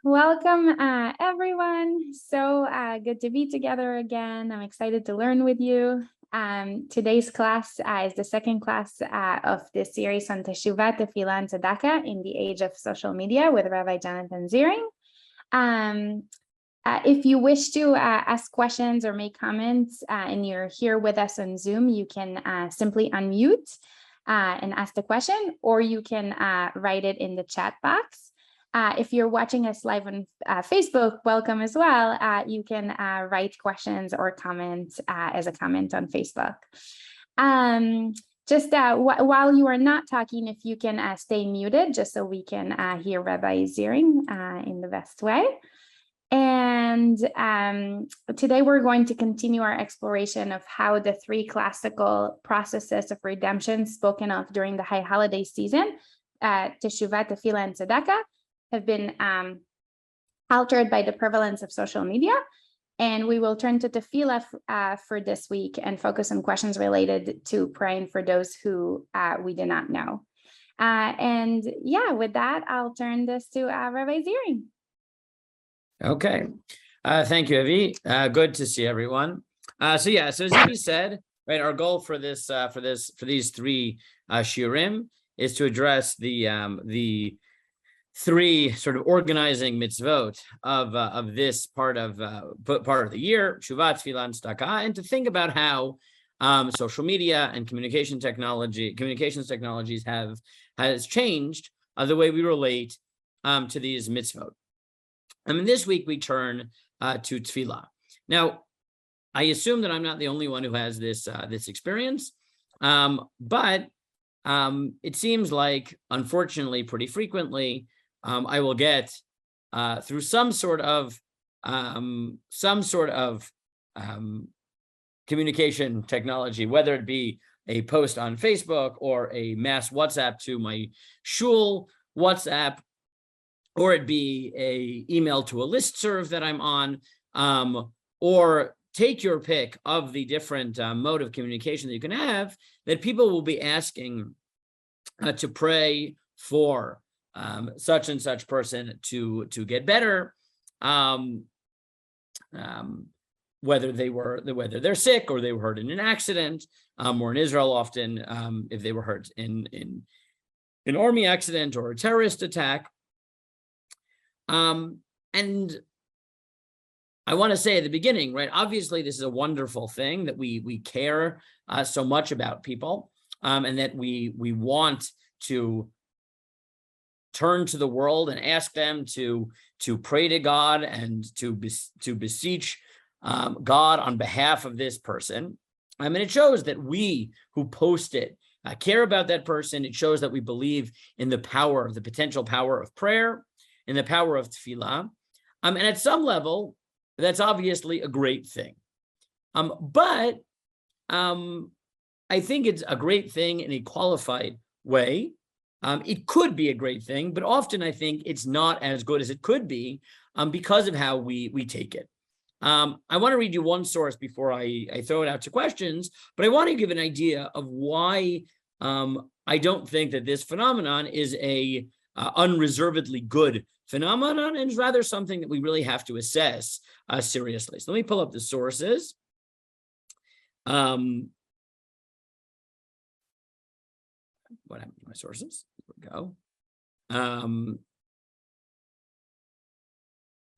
Welcome, everyone. So good to be together again. I'm excited to learn with you. Today's class is the second class of this series on Teshuvah, Tefillah, and Tzedakah in the age of social media with Rabbi Jonathan Ziring. If you wish to ask questions or make comments and you're here with us on Zoom, you can simply unmute and ask the question, or you can write it in the chat box. If you're watching us live on Facebook, welcome as well. You can write questions or comments as a comment on Facebook. While you are not talking, if you can stay muted, just so we can hear Rabbi Ziring in the best way. And today we're going to continue our exploration of how the three classical processes of redemption spoken of during the high holiday season, Teshuvah, Tefillah, and Tzedakah, have been altered by the prevalence of social media. And we will turn to Tefillah for this week and focus on questions related to praying for those who we do not know. With that, I'll turn this to Rabbi Ziring. Okay. Thank you, Evie. Good to see everyone. So as Evie said, right, our goal for these three shiurim is to address the three sort of organizing mitzvot of this part of the year, Teshuvah, Tefillah, and Tzedakah, and to think about how social media and communications technologies has changed the way we relate to these mitzvot. This week we turn to Tefillah. Now, I assume that I'm not the only one who has this experience, but it seems like, unfortunately, pretty frequently, I will get through some sort of communication technology, whether it be a post on Facebook or a mass WhatsApp to my shul WhatsApp, or it be a email to a listserv that I'm on, or take your pick of the different mode of communication that you can have, that people will be asking to pray for such and such person to get better, whether they're sick or they were hurt in an accident, or in Israel often if they were hurt in an army accident or a terrorist attack. And I want to say at the beginning, right, obviously this is a wonderful thing that we care so much about people, and that we want to turn to the world and ask them to pray to God and to beseech God on behalf of this person. And it shows that we who post it care about that person. It shows that we believe in the potential power of prayer, in the power of tefillah. And at some level, that's obviously a great thing. But I think it's a great thing in a qualified way. It could be a great thing, but often I think it's not as good as it could be because of how we take it. I want to read you one source before I throw it out to questions, but I want to give an idea of why I don't think that this phenomenon is a unreservedly good phenomenon, and is rather something that we really have to assess seriously. So let me pull up the sources. What happened to my sources? Here we go.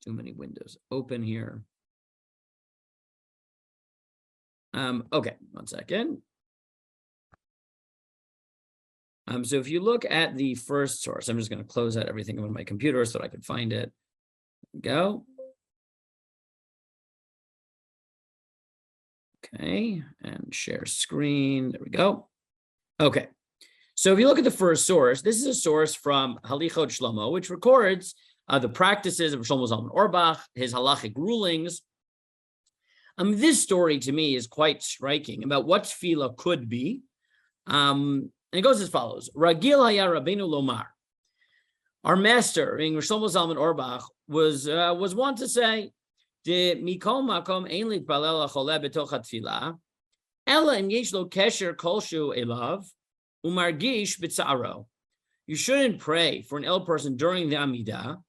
Too many windows open here. Okay, one second. So if you look at the first source, I'm just going to close out everything on my computer so that I can find it. Go. Okay, and share screen. There we go. Okay. So if you look at the first source, this is a source from Halichot Shlomo, which records the practices of Shlomo Zalman Auerbach, his halachic rulings. This story to me is quite striking about what tefillah could be. And it goes as follows: Ragil haya Rabbeinu lomar. Our master, being Shlomo Zalman Auerbach, was wont to say, "De mikol makom ein litpalel hacholeh betoch hatfilah, ela im yesh lo kesher kolshu elav umargish b'tzaro." You shouldn't pray for an ill person during the Amidah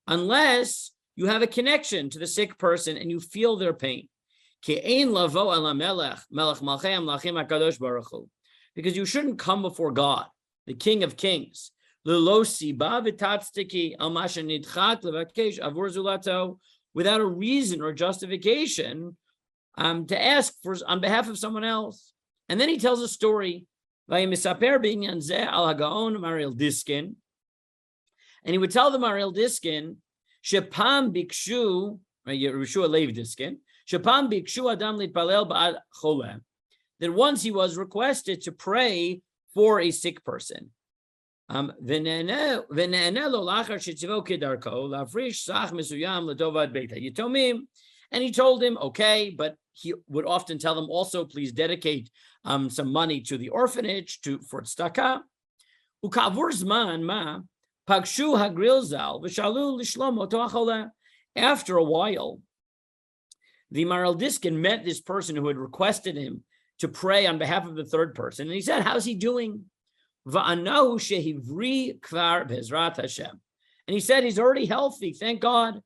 unless you have a connection to the sick person and you feel their pain. Because you shouldn't come before God, the King of Kings, without a reason or justification to ask for on behalf of someone else. And then he tells a story. And he would tell the Mariel Diskin, Shepam Bikshu, Yeshua Lev Diskin, Shepam Bikshu Adam Litpalel Ba'ad Choleh, that once he was requested to pray for a sick person. You told me, and he told him, okay, but he would often tell them also, please dedicate some money to the orphanage for tzedakah. Ukavur zman ma pagshu hagril zal v'shalu lishlomo to'acholeh. After a while, the Maral Diskin met this person who had requested him to pray on behalf of the third person, and he said, "How's he doing?" Va'anahu shehivri kvar bezrat Hashem, and he said he's already healthy, thank God.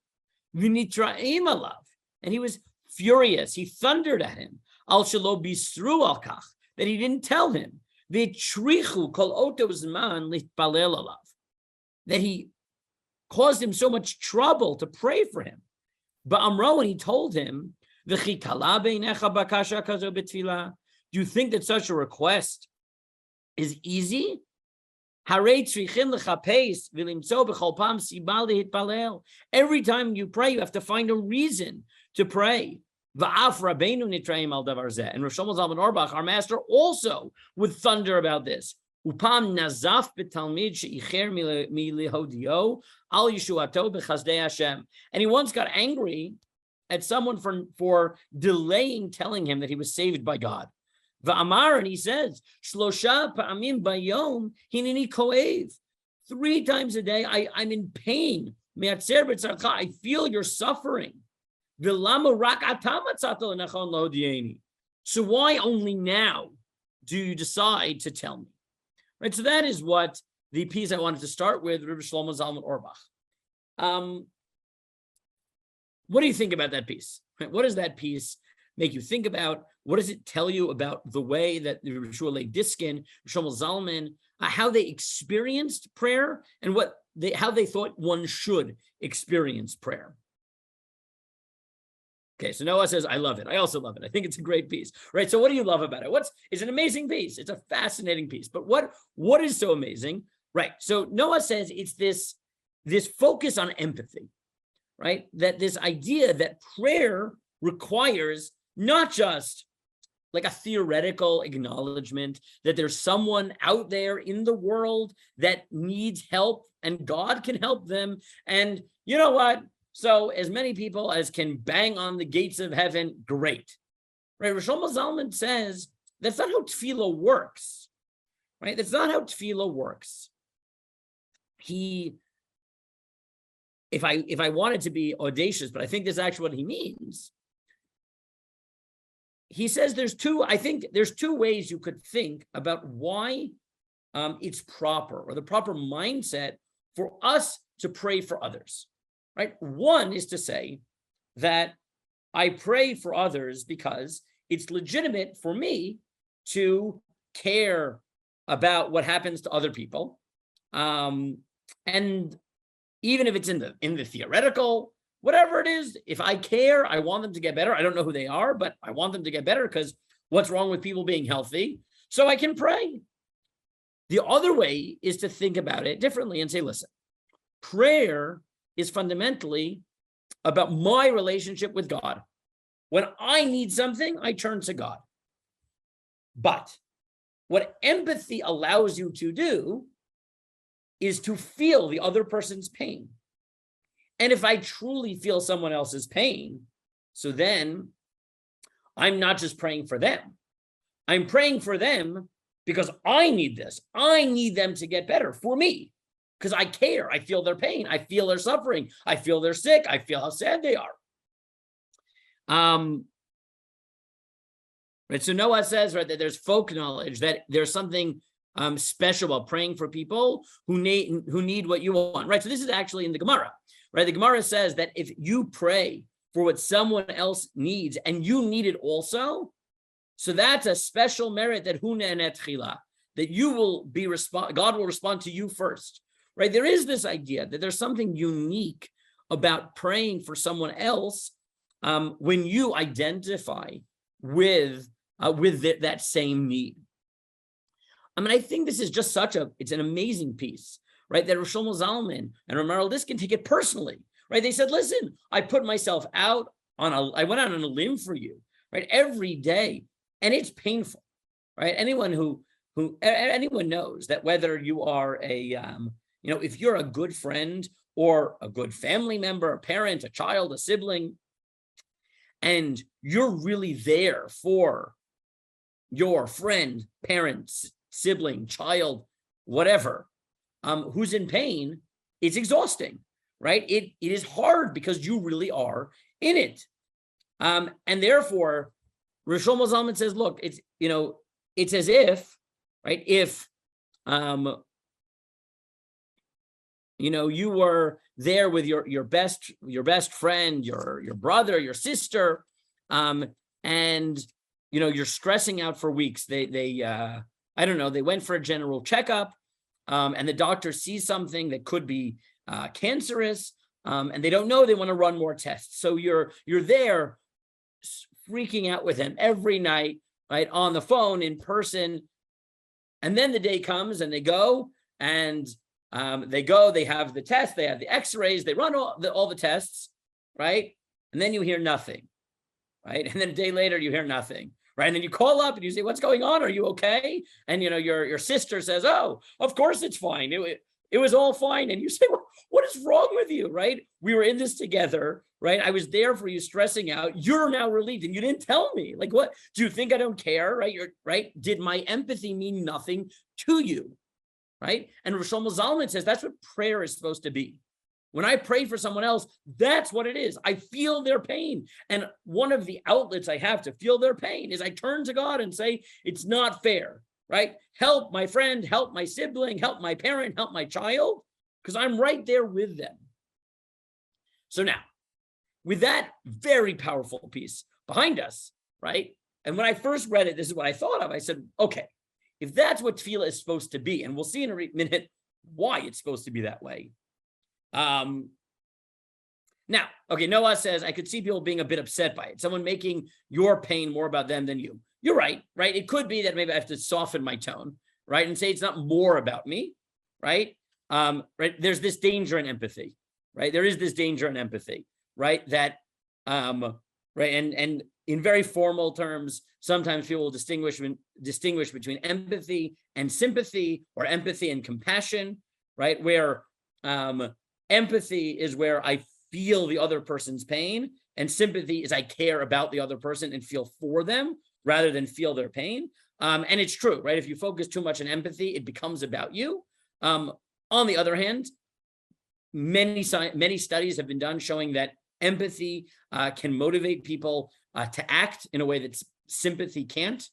V'nitraim alav, and he was furious. He thundered at him. Al shelo bisru al kach, that he didn't tell him. V'trichu kol oto zman litpalel alav, that he caused him so much trouble to pray for him. But Amro, when he told him, V'chikala beinecha bakasha kazo b'tfilah, do you think that such a request is easy? Harei tzrichim l'chapes v'limtzo b'chol pam siba lehitpalel. Every time you pray, you have to find a reason to pray. Va'af Rabbeinu nitraim al davar zeh. And Rosh Zalman Auerbach, our master, also would thunder about this. Upam nazaf b'talmid she'icher milihodio al yeshuato b'chazdei Hashem. And he once got angry at someone for delaying telling him that he was saved by God. Va'amar, and he says, Shlosha pa'amim bayom hinini koev. 3 times a day, I'm in pain. Me'atzer b'tzarcha, I feel your suffering. V'lama rak atam atzato l'nachon lo hodieni. So why only now do you decide to tell me? Right, so that is what the piece I wanted to start with, Rabbi Shlomo Zalman Auerbach. What do you think about that piece? Right, what does that piece make you think about? What does it tell you about the way that Rabbi Shmuel Diskin, Shlomo Zalman, how they experienced prayer and how they thought one should experience prayer? Okay, so Noah says, I love it. I also love it. I think it's a great piece, right? So what do you love about it? It's an amazing piece. It's a fascinating piece. But what is so amazing, right? So Noah says it's this focus on empathy, right? That this idea that prayer requires not just like a theoretical acknowledgement that there's someone out there in the world that needs help and God can help them. And you know what? So as many people as can bang on the gates of heaven, great. Right? Rosh Zalman says that's not how Tefillah works. Right? That's not how Tefillah works. If I wanted to be audacious, but I think this is actually what he means. He says there's two ways you could think about why it's proper or the proper mindset for us to pray for others. Right? One is to say that I pray for others because it's legitimate for me to care about what happens to other people. And even if it's in the theoretical, whatever it is, if I care, I want them to get better. I don't know who they are, but I want them to get better because what's wrong with people being healthy? So I can pray. The other way is to think about it differently and say, listen, prayer is fundamentally about my relationship with God. When I need something, I turn to God. But what empathy allows you to do is to feel the other person's pain. And if I truly feel someone else's pain, so then I'm not just praying for them. I'm praying for them because I need this. I need them to get better for me. Because I care, I feel their pain, I feel their suffering, I feel they're sick, I feel how sad they are. Right. So Noah says, right, that there's folk knowledge, that there's something special about praying for people who need what you want. Right. So this is actually in the Gemara. right? The Gemara says that if you pray for what someone else needs and you need it also, so that's a special merit that that you will be God will respond to you first, right? There is this idea that there's something unique about praying for someone else when you identify with that same need. I mean, I think this is just it's an amazing piece, right? That Rosh Shlomo Zalman and Ramar Diskin take it personally, right? They said, listen, I put myself out I went out on a limb for you, right? Every day, and it's painful, right? Anyone anyone knows that whether you are if you're a good friend or a good family member, a parent, a child, a sibling, and you're really there for your friend, parent, sibling, child, whatever, who's in pain, it's exhausting, right? It is hard because you really are in it. And therefore, Rosh Shlomo Zalman says, look, it's as if, right, if you were there with your best friend, your brother, your sister, and you're stressing out for weeks. They I don't know, they went for a general checkup, and the doctor sees something that could be cancerous, and they don't know, they want to run more tests. So you're there freaking out with them every night, right, on the phone, in person. And then the day comes and they go, and they have the test, they have the x-rays, they run all the tests, right? And then you hear nothing, right? And then a day later you hear nothing, right? And then you call up and you say, what's going on? Are you okay? And your sister says, oh, of course it's fine. It was all fine. And you say, well, what is wrong with you, right? We were in this together, right? I was there for you, stressing out. You're now relieved and you didn't tell me. Like, what? Do you think I don't care, right? Did my empathy mean nothing to you, right? And Rosh Shlomo Zalman says that's what prayer is supposed to be. When I pray for someone else, that's what it is. I feel their pain. And one of the outlets I have to feel their pain is I turn to God and say, it's not fair, right? Help my friend, help my sibling, help my parent, help my child, because I'm right there with them. So now, with that very powerful piece behind us, right? And when I first read it, this is what I thought of. I said, okay, if that's what tefillah is supposed to be, and we'll see in a minute why it's supposed to be that way. Now, okay, Noah says, I could see people being a bit upset by it. Someone making your pain more about them than you. You're right? It could be that maybe I have to soften my tone, right? And say it's not more about me, right? Right? There's this danger in empathy, right? There is this danger in empathy, right? That, right? And in very formal terms, sometimes people will distinguish between empathy and sympathy, or empathy and compassion, right? Where empathy is where I feel the other person's pain, and sympathy is I care about the other person and feel for them rather than feel their pain. And it's true, right? If you focus too much on empathy, it becomes about you. On the other hand, many studies have been done showing that empathy can motivate people to act in a way that sympathy can't.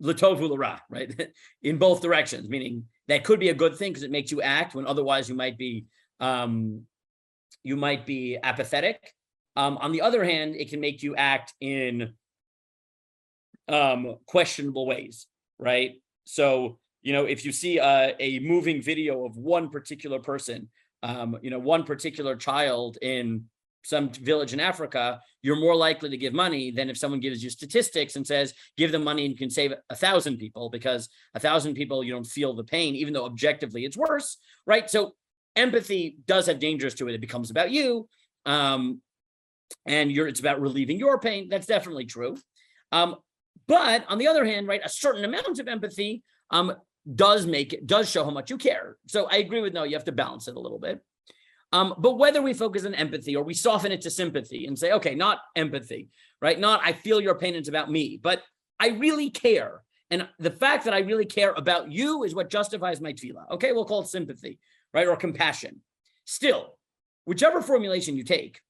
L'tov u'l'ra, right? In both directions, meaning that could be a good thing because it makes you act when otherwise you might be apathetic. On the other hand, it can make you act in questionable ways, right? So, if you see a moving video of one particular person, one particular child in some village in Africa, you're more likely to give money than if someone gives you statistics and says, give them money and you can save 1,000 people, because 1,000 people, you don't feel the pain, even though objectively it's worse, right? So empathy does have dangers to it. It becomes about you, and it's about relieving your pain. That's definitely true. But on the other hand, right, a certain amount of empathy does show how much you care. So I agree with Noah, you have to balance it a little bit. But whether we focus on empathy or we soften it to sympathy and say, okay, not empathy, right? Not I feel your pain, it's about me, but I really care. And the fact that I really care about you is what justifies my tefillah. Okay, we'll call it sympathy, right? Or compassion. Still, whichever formulation you take,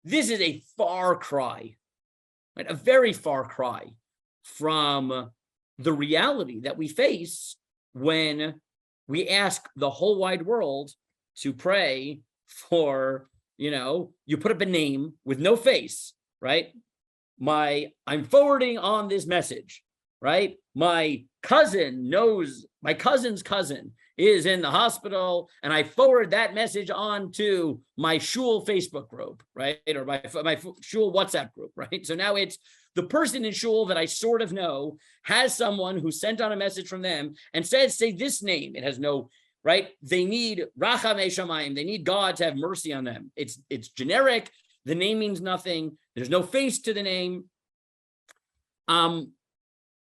this is a far cry, right? A very far cry from the reality that we face when we ask the whole wide world to pray for, you put up a name with no face, right? I'm forwarding on this message, right? My cousin's cousin is in the hospital, and I forward that message on to my shul Facebook group, right? Or my shul WhatsApp group, right? So now it's the person in shul that I sort of know has someone who sent on a message from them and says, say this name. It has no, right? They need Rachamei Shamayim. They need God to have mercy on them. It's generic. The name means nothing. There's no face to the name. And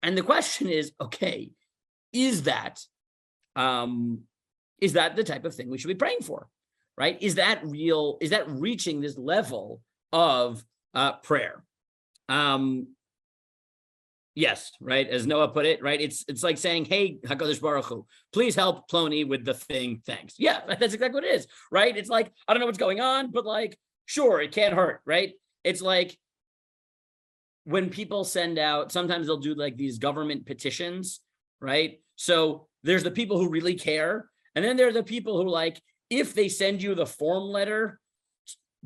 the question is, okay, is that the type of thing we should be praying for, right? Is that real? Is that reaching this level of prayer? Yes, right. As Noah put it, right. It's like saying, "Hey, Hakadosh Baruch Hu, please help Ploni with the thing. Thanks." Yeah, that's exactly what it is, right? It's like, I don't know what's going on, but like, sure, it can't hurt, right? It's like when people send out, sometimes they'll do like these government petitions, right? So there's the people who really care, and then there are the people who, like, if they send you the form letter,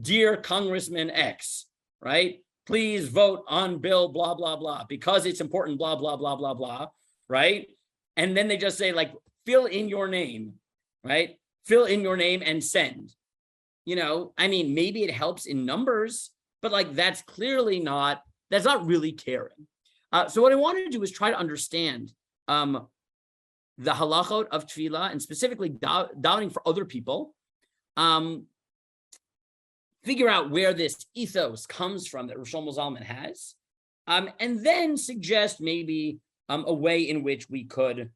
dear Congressman X, right? Please vote on bill, blah, blah, blah, because it's important, blah, blah, blah, blah, blah, right? And then they just say, like, fill in your name, right? Fill in your name and send. I mean, maybe it helps in numbers, but like, that's not really caring. So what I wanted to do is try to understand the halachot of tefillah, and specifically davening for other people, figure out where this ethos comes from that Rosh Zalman has, and then suggest maybe a way in which we could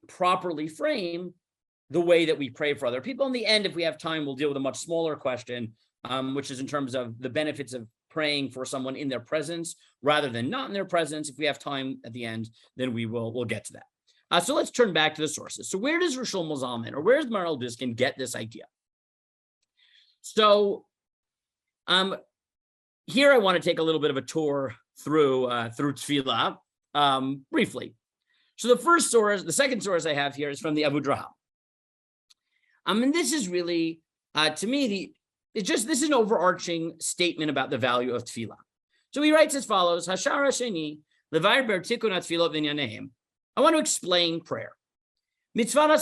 properly frame the way that we pray for other people. In the end, if we have time, we'll deal with a much smaller question, which is in terms of the benefits of praying for someone in their presence rather than not in their presence. If we have time at the end, then we'll get to that. So let's turn back to the sources. So where does Rosh Zalman, or where does Maral Diskin get this idea? So here I want to take a little bit of a tour through Tefillah briefly. So the second source I have here is from the Avudraham. And this is really, to me, this is an overarching statement about the value of Tefillah. So he writes as follows: Hashar Hasheni levar ber tikun Tefillah v'inyaneim. I want to explain prayer. There's a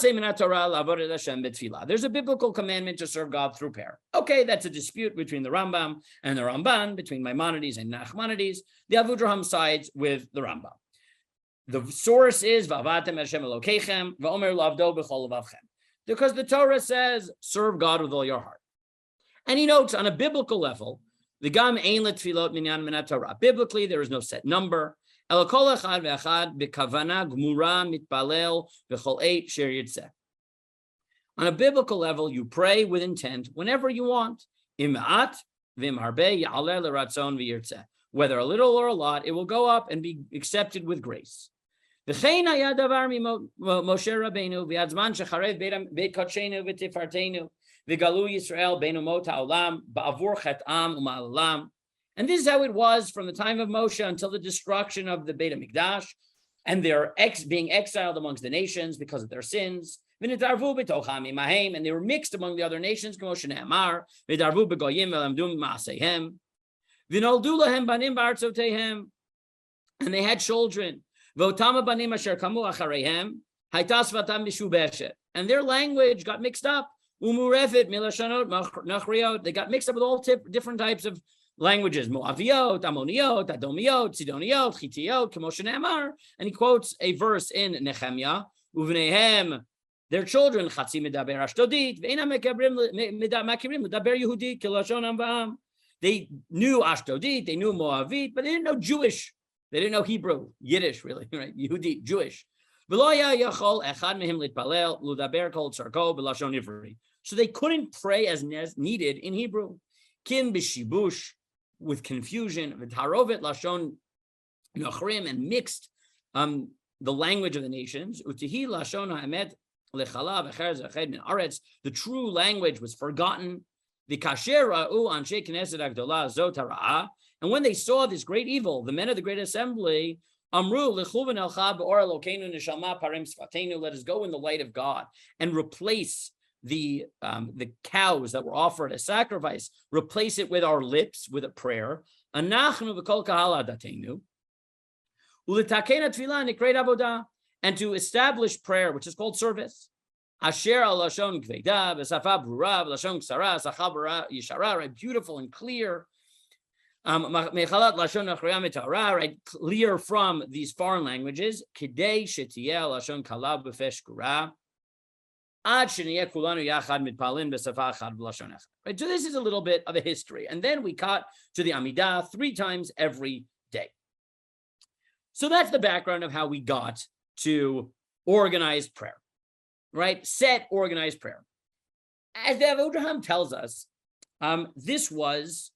biblical commandment to serve God through prayer. Okay, that's a dispute between the Rambam and the Ramban, between Maimonides and Nachmanides. The Avudraham sides with the Rambam. The source is V'avatem Hashem Elokeichem v'omer lavdo b'chol levavchem, because the Torah says, serve God with all your heart. And he notes, on a biblical level, the gam ein letfilot minyan min Torah. Biblically, there is no set number. On a biblical level, you pray with intent whenever you want. Whether a little or a lot, it will go up and be accepted with grace. And this is how it was from the time of Moshe until the destruction of the Beit HaMikdash, and they're being exiled amongst the nations because of their sins. And they were mixed among the other nations. And they had children. And their language got mixed up. They got mixed up with all different types of languages: Moaviot, Ammoniot, Adomiot, Sidoniot, Chitiot, Kemoshe Ne'amar. And he quotes a verse in Nehemiah: Uvneihem, their children, Chatzi medaber Ashdodit, ve'einam makirim medaber Yehudit, kilashon va'am. They knew Ashdodit, they knew Moavit, but they didn't know Jewish. They didn't know Hebrew, Yiddish, really, right? Yehudit, Jewish. So they couldn't pray as needed in Hebrew. Kin b'shibush, with confusion, v'tarovet lashon nochrim, and mixed the language of the nations. Utihi lashon ha'emet lechala v'cher zached min aretz. The true language was forgotten. V'kasher ra'u anshe knesset agdolah zot hara'ah. And when they saw this great evil, the men of the great assembly, amru lechuven elcha be'or elokeinu neshama parim sfatenu. Let us go in the light of God and replace the cows that were offered as sacrifice, replace it with our lips with a prayer. Anachnu v'kol kahal adatenu, u'litakena tefillah nikreit avodah, and to establish prayer, which is called service. Asher al lashon kveda v'safa brura v'lashon ksara sacha yishara, right? Beautiful and clear. Mechalat lashon achriya mitara, right? Clear from these foreign languages. Kidei shetiyeh lashon kalav b'fesh kura. Right, so this is a little bit of a history. And then we cut to the Amidah 3 times every day. So that's the background of how we got to organized prayer, right? Set organized prayer. As the Avodah tells us, this was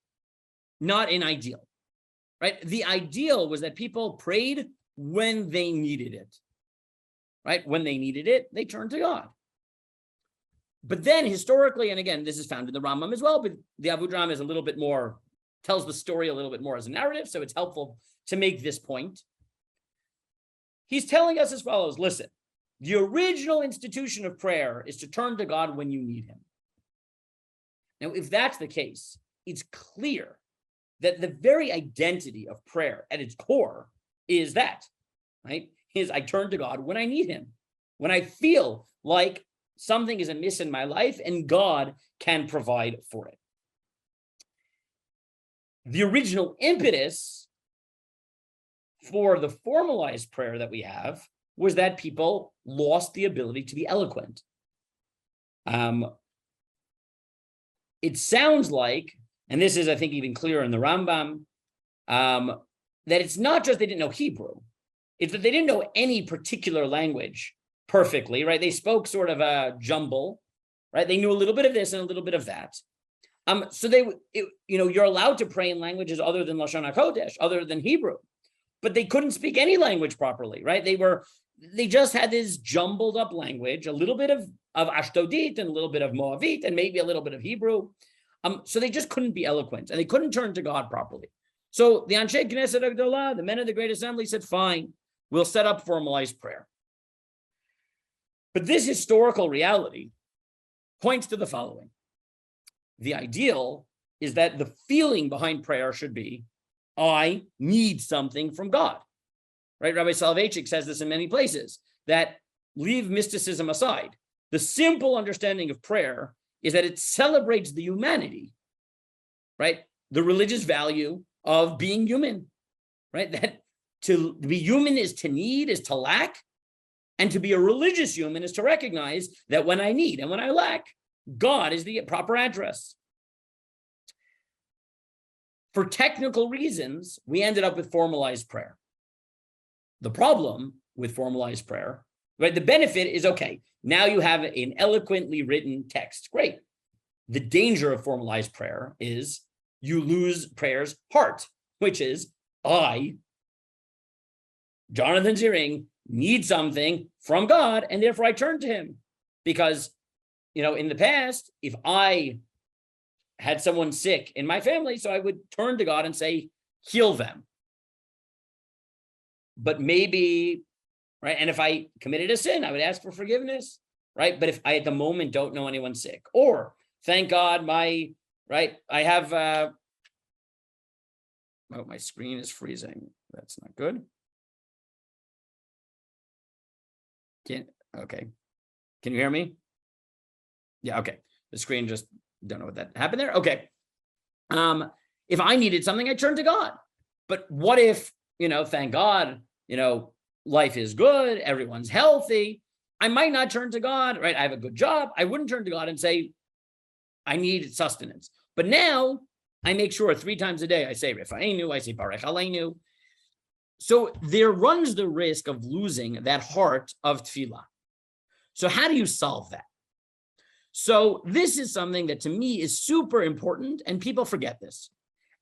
not an ideal, right? The ideal was that people prayed when they needed it, right? When they needed it, they turned to God. But then historically, and again, this is found in the Rambam as well, but the Avudraham is a little bit more, tells the story a little bit more as a narrative, so it's helpful to make this point. He's telling us as follows: listen, the original institution of prayer is to turn to God when you need him. Now, if that's the case, it's clear that the very identity of prayer at its core is that, right? Is I turn to God when I need him, when I feel like something is amiss in my life and God can provide for it. The original impetus for the formalized prayer that we have was that people lost the ability to be eloquent. It sounds like, and this is, I think, even clearer in the Rambam, that it's not just they didn't know Hebrew, it's that they didn't know any particular language perfectly, right? They spoke sort of a jumble, right? They knew a little bit of this and a little bit of that. So you're allowed to pray in languages other than Lashon HaKodesh, other than Hebrew, but they couldn't speak any language properly, right? They just had this jumbled up language, a little bit of Ashdodit and a little bit of Moavit and maybe a little bit of Hebrew. So they just couldn't be eloquent and they couldn't turn to God properly. So the Anshe Knesset Agdolah, the men of the Great Assembly, said, fine, we'll set up formalized prayer. But this historical reality points to the following. The ideal is that the feeling behind prayer should be, I need something from God, right? Rabbi Soloveitchik says this in many places, that leave mysticism aside. The simple understanding of prayer is that it celebrates the humanity, right? The religious value of being human, right? That to be human is to need, is to lack. And to be a religious human is to recognize that when I need and when I lack, God is the proper address. For technical reasons, we ended up with formalized prayer. The problem with formalized prayer, right? The benefit is, okay, now you have an eloquently written text. Great. The danger of formalized prayer is you lose prayer's heart, which is I, Jonathan Ziring, need something from God, and therefore I turn to him. Because, in the past, if I had someone sick in my family, so I would turn to God and say, heal them. But maybe, right, and if I committed a sin, I would ask for forgiveness, right? But if I at the moment don't know anyone sick, or thank God I have, oh, my screen is freezing. That's not good. Okay. Can you hear me? Yeah, okay. The screen just, don't know what that happened there. Okay. If I needed something, I turned to God. But what if, thank God, life is good, everyone's healthy. I might not turn to God, right? I have a good job. I wouldn't turn to God and say, I need sustenance. But now I make sure 3 times a day I say Refaenu, I say Barech Aleinu. So there runs the risk of losing that heart of tefillah. So how do you solve that? So this is something that to me is super important, and people forget this.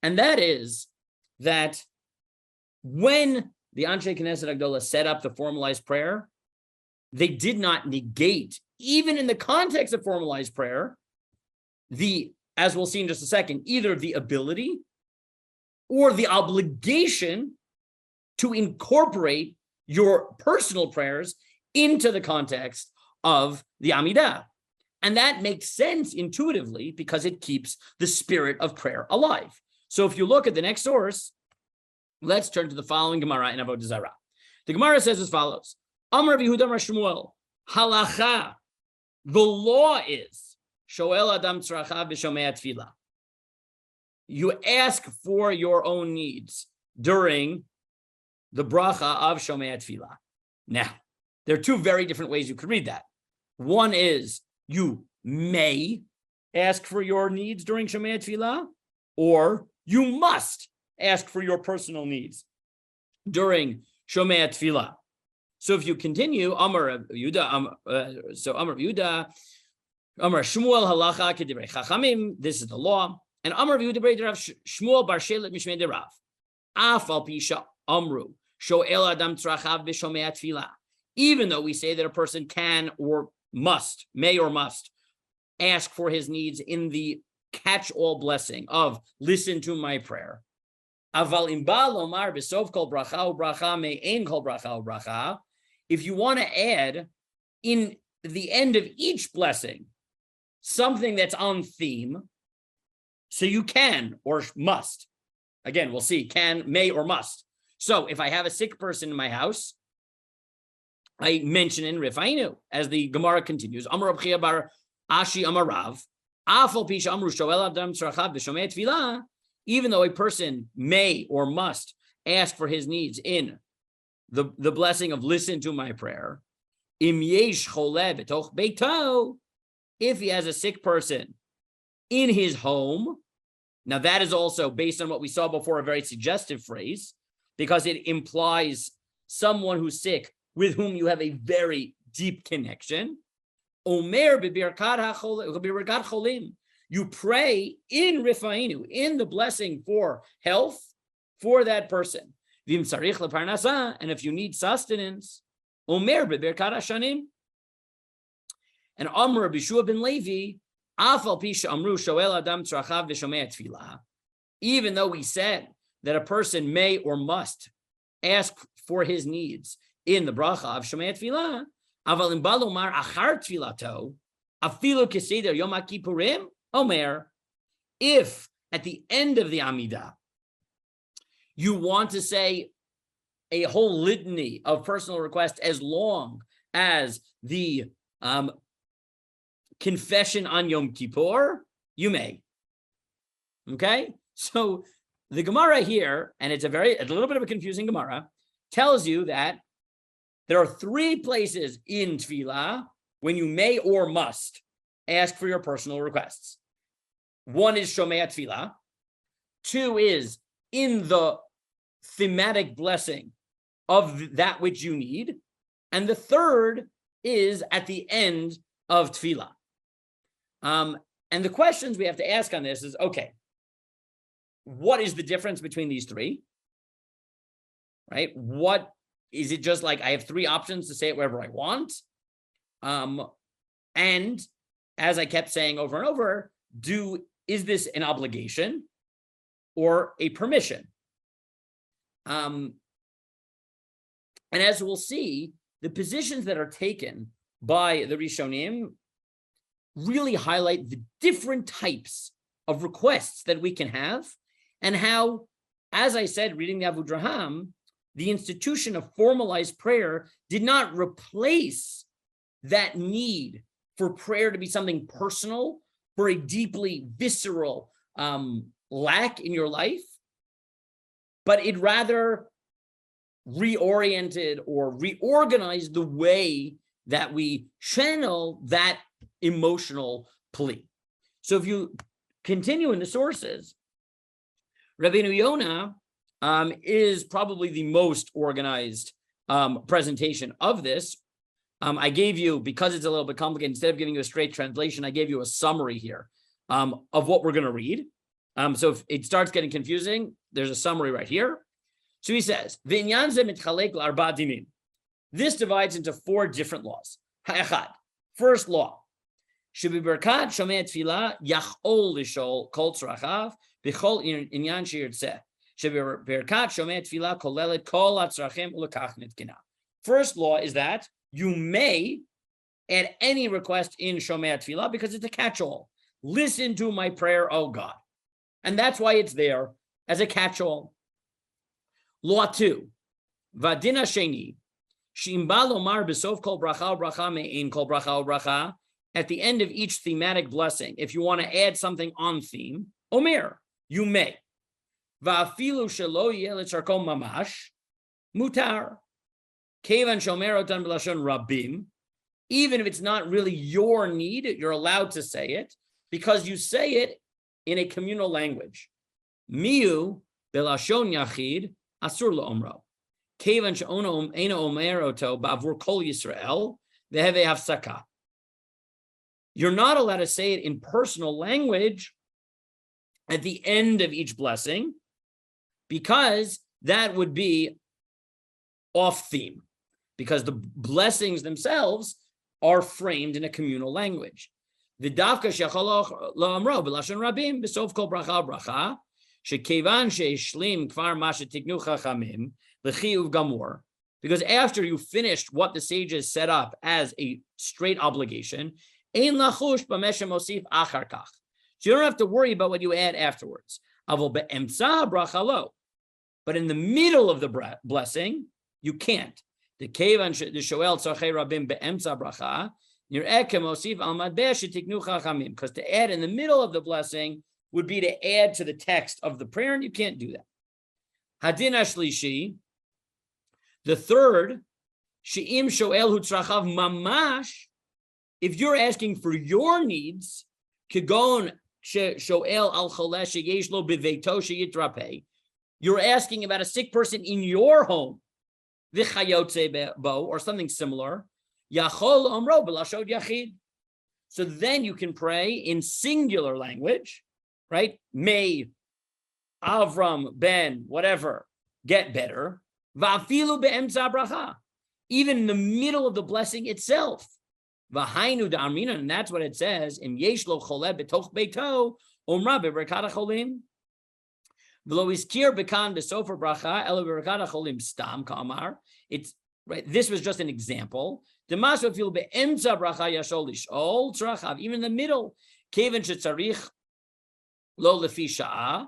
And that is that when the Anshe Knesset Agdolah set up the formalized prayer, they did not negate, even in the context of formalized prayer, as we'll see in just a second, either the ability or the obligation to incorporate your personal prayers into the context of the Amidah. And that makes sense intuitively because it keeps the spirit of prayer alive. So if you look at the next source, let's turn to the following Gemara in Avodah Zarah. The Gemara says as follows: Amar Rabbi Yehuda Amar Shmuel, halacha, the law is shoel adam tzrachav v'shomei tefillah. You ask for your own needs during the bracha of shomei tefillah. Now, there are two very different ways you could read that. One is you may ask for your needs during shomei tefillah, or you must ask for your personal needs during shomei tefillah. So if you continue, Amar Yehuda, Amar Yehuda, Amar Shmuel halacha kedivrei chachamim. This is the law. And Amar Yehuda b'rei Rav Shmuel bar shelet mishmei de Rav. Af al pisha amru shoel adam tzrachav v'shomei tefillah. Even though we say that a person can or must, may or must, ask for his needs in the catch-all blessing of listen to my prayer. Aval imbal omar b'sov kol bracha u'bracha me'ein kol bracha u'bracha. If you want to add in the end of each blessing something that's on theme, so you can or must. Again, we'll see, can, may, or must. So if I have a sick person in my house, I mention in Rifainu, as the Gemara continues, Amar Rabbi bar Ashi Amar Rav, Afal Pisha Amru Shoel Adam Tzrachav V'Shomei Tefillah, even though a person may or must ask for his needs in the blessing of listen to my prayer, Im Yesh Choleh B'toch Beito, if he has a sick person in his home. Now that is also based on what we saw before, a very suggestive phrase, because it implies someone who's sick with whom you have a very deep connection. Omer b'birkat cholim. You pray in Rifainu, in the blessing for health for that person. V'im sarich leparnasa, and if you need sustenance, Omer b'birkat hashanim. And Amr Rabbi Shua ben Levi, afal pisha amru shoel adam tzrachav v'shomei tefillah. Even though we said that a person may or must ask for his needs in the bracha of shomei tefillah, aval im balomar achar tefilato, afilu keseder yom kippurim, Omer, if at the end of the Amidah you want to say a whole litany of personal requests as long as the confession on Yom Kippur, you may. Okay? So the Gemara here, and it's a little bit of a confusing Gemara, tells you that there are three places in Tefillah when you may or must ask for your personal requests. One is Shomei Tefillah. Two is in the thematic blessing of that which you need. And the third is at the end of Tefillah. And the questions we have to ask on this is, okay, what is the difference between these three? Right? What is it? Just like I have three options to say it wherever I want? And as I kept saying over and over, is this an obligation or a permission? And as we'll see, the positions that are taken by the Rishonim really highlight the different types of requests that we can have, and how, as I said, reading the Avudraham, the institution of formalized prayer did not replace that need for prayer to be something personal, for a deeply visceral lack in your life, but it rather reoriented or reorganized the way that we channel that emotional plea. So if you continue in the sources, Rabbeinu Yonah is probably the most organized presentation of this. I gave you, because it's a little bit complicated, instead of giving you a straight translation, I gave you a summary here of what we're going to read. So if it starts getting confusing, there's a summary right here. So he says, this divides into four different laws. First law, Shebiberkat Shomei Tefillah Yachol Lishol Kol Tzrachav B'chol Inyan Sheyirtzeh. Shebiberkat Shomei Tefillah Kolelet Kol Atzrachim Ulekach Nitkina. First law is that you may add any request in Shomei Tefillah because it's a catch-all. Listen to my prayer, oh God. And that's why it's there as a catch-all. Law 2. Vadina Sheni. Shimba lomar besof kol bracha bracha me'in kol bracha bracha. At the end of each thematic blessing, if you want to add something on theme, Omer, you may. Va'afilu shelo yeh l'tzarko mamash, mutar. Kevan shomer otan b'lashon rabim. Even if it's not really your need, you're allowed to say it because you say it in a communal language. Miu b'lashon yachid asur la'omro. Kevan she'ono eno omer oto ba'avur kol Yisrael veheve hafsaka. You're not allowed to say it in personal language at the end of each blessing because that would be off theme, because the blessings themselves are framed in a communal language. The davka shechol lo'amro b'lashon rabim b'sof kol bracha bracha shekevan sheishlim kvar ma shetiknu chachamim l'chiyuv gamor. Because after you finished what the sages set up as a straight obligation, ein lachush b'meshem mosif achar kach. So you don't have to worry about what you add afterwards. Avol be'emtza bracha lo. But in the middle of the blessing, you can't. The kevan the shoel tzarchei rabim be'emtza bracha nir'eh kemosif al matbeh shetiknu chachamim. Because to add in the middle of the blessing would be to add to the text of the prayer, and you can't do that. Hadin ashlishi, the third, she'im shoel hu tzrachav mamash. If you're asking for your needs, kegon shoel al choleh sheyesh lo beveito sheyitrapeh. You're asking about a sick person in your home, v'chayotze bo, or something similar. Yachol omro b'lashon yachid. So then you can pray in singular language, right? May Avram ben whatever get better. Va'afilu be'emtza bracha. Even in the middle of the blessing itself. V'hainu da'amina, and that's what it says. Im yesh lo choleh betoch beito omra beberkat hacholim. V'lo iskir bekan besofer bracha elo beberkat hacholim stam ka'amar. It's right. This was just an example. Demas v'afilu be'emtza bracha yashol lishol tzrachav. Even in the middle, kevan shetzarich lo lefi sha'ah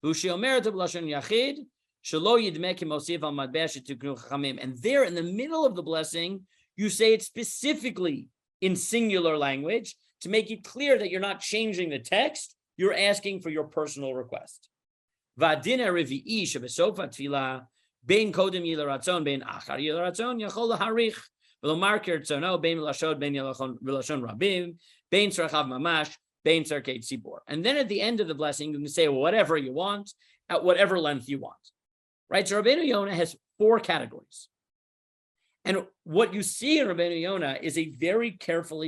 v'sheomer to b'lashon yachid shelo yidmeh kimosiv al matbeh shetiknu chachamim. And there, in the middle of the blessing, you say it specifically in singular language to make it clear that you're not changing the text, you're asking for your personal request. V'adina revi'i shebesofa tefillah bein kodem yilaratzon bein achar yilaratzon yachol laharich v'lomar kertzono bein lashod bein v'lashon rabim bein tzarchav mamash bein tzarkei tzibor. And then at the end of the blessing, you can say whatever you want at whatever length you want. Right? So Rabbeinu Yonah has 4 categories. And what you see in Rabbeinu Yonah is a very careful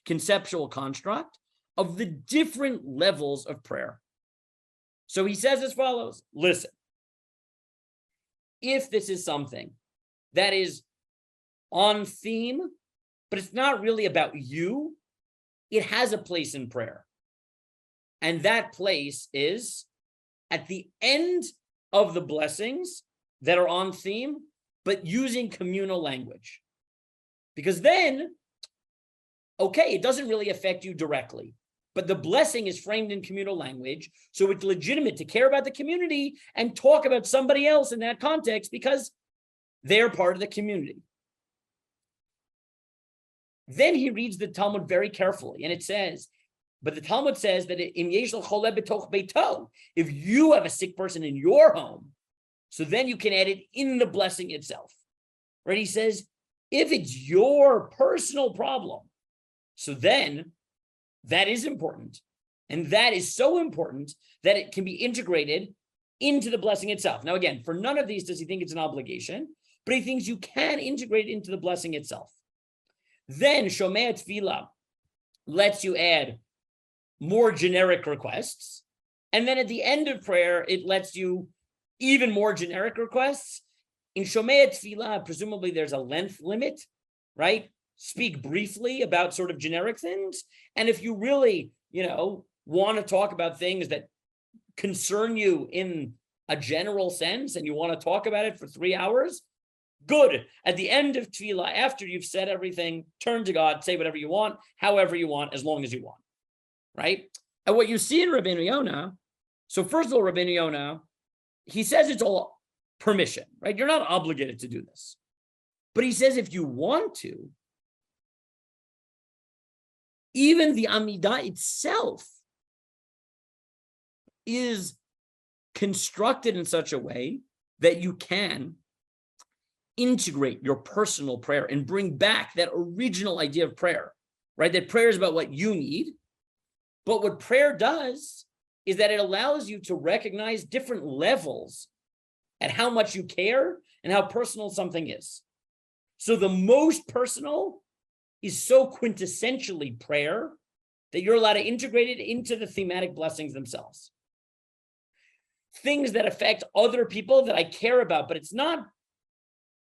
conceptual construct of the different levels of prayer. So he says as follows: listen, if this is something that is on theme, but it's not really about you, it has a place in prayer. And that place is at the end of the blessings that are on theme, but using communal language. Because then, okay, it doesn't really affect you directly, but the blessing is framed in communal language, so it's legitimate to care about the community and talk about somebody else in that context because they're part of the community. Then he reads the Talmud very carefully, and it says, but the Talmud says that im yesh lo choleh betoch beito, if you have a sick person in your home, so then you can add it in the blessing itself, right? He says, if it's your personal problem, so then that is important. And that is so important that it can be integrated into the blessing itself. Now, again, for none of these does he think it's an obligation, but he thinks you can integrate it into the blessing itself. Then Shomei Tefillah lets you add more generic requests. And then at the end of prayer, it lets you even more generic requests. In Shomei Tefillah, presumably there's a length limit, right? Speak briefly about sort of generic things. And if you really, want to talk about things that concern you in a general sense and you want to talk about it for 3 hours, Good. At the end of Tefillah, after you've said everything, turn to God, say whatever you want, however you want, as long as you want, right? And what you see in Rabbeinu Yonah, so first of all, Rabbeinu Yonah, he says it's all permission, right? You're not obligated to do this. But he says if you want to, even the Amidah itself is constructed in such a way that you can integrate your personal prayer and bring back that original idea of prayer, right? That prayer is about what you need. But what prayer does is that it allows you to recognize different levels at how much you care and how personal something is. So the most personal is so quintessentially prayer that you're allowed to integrate it into the thematic blessings themselves. Things that affect other people that I care about, but it's not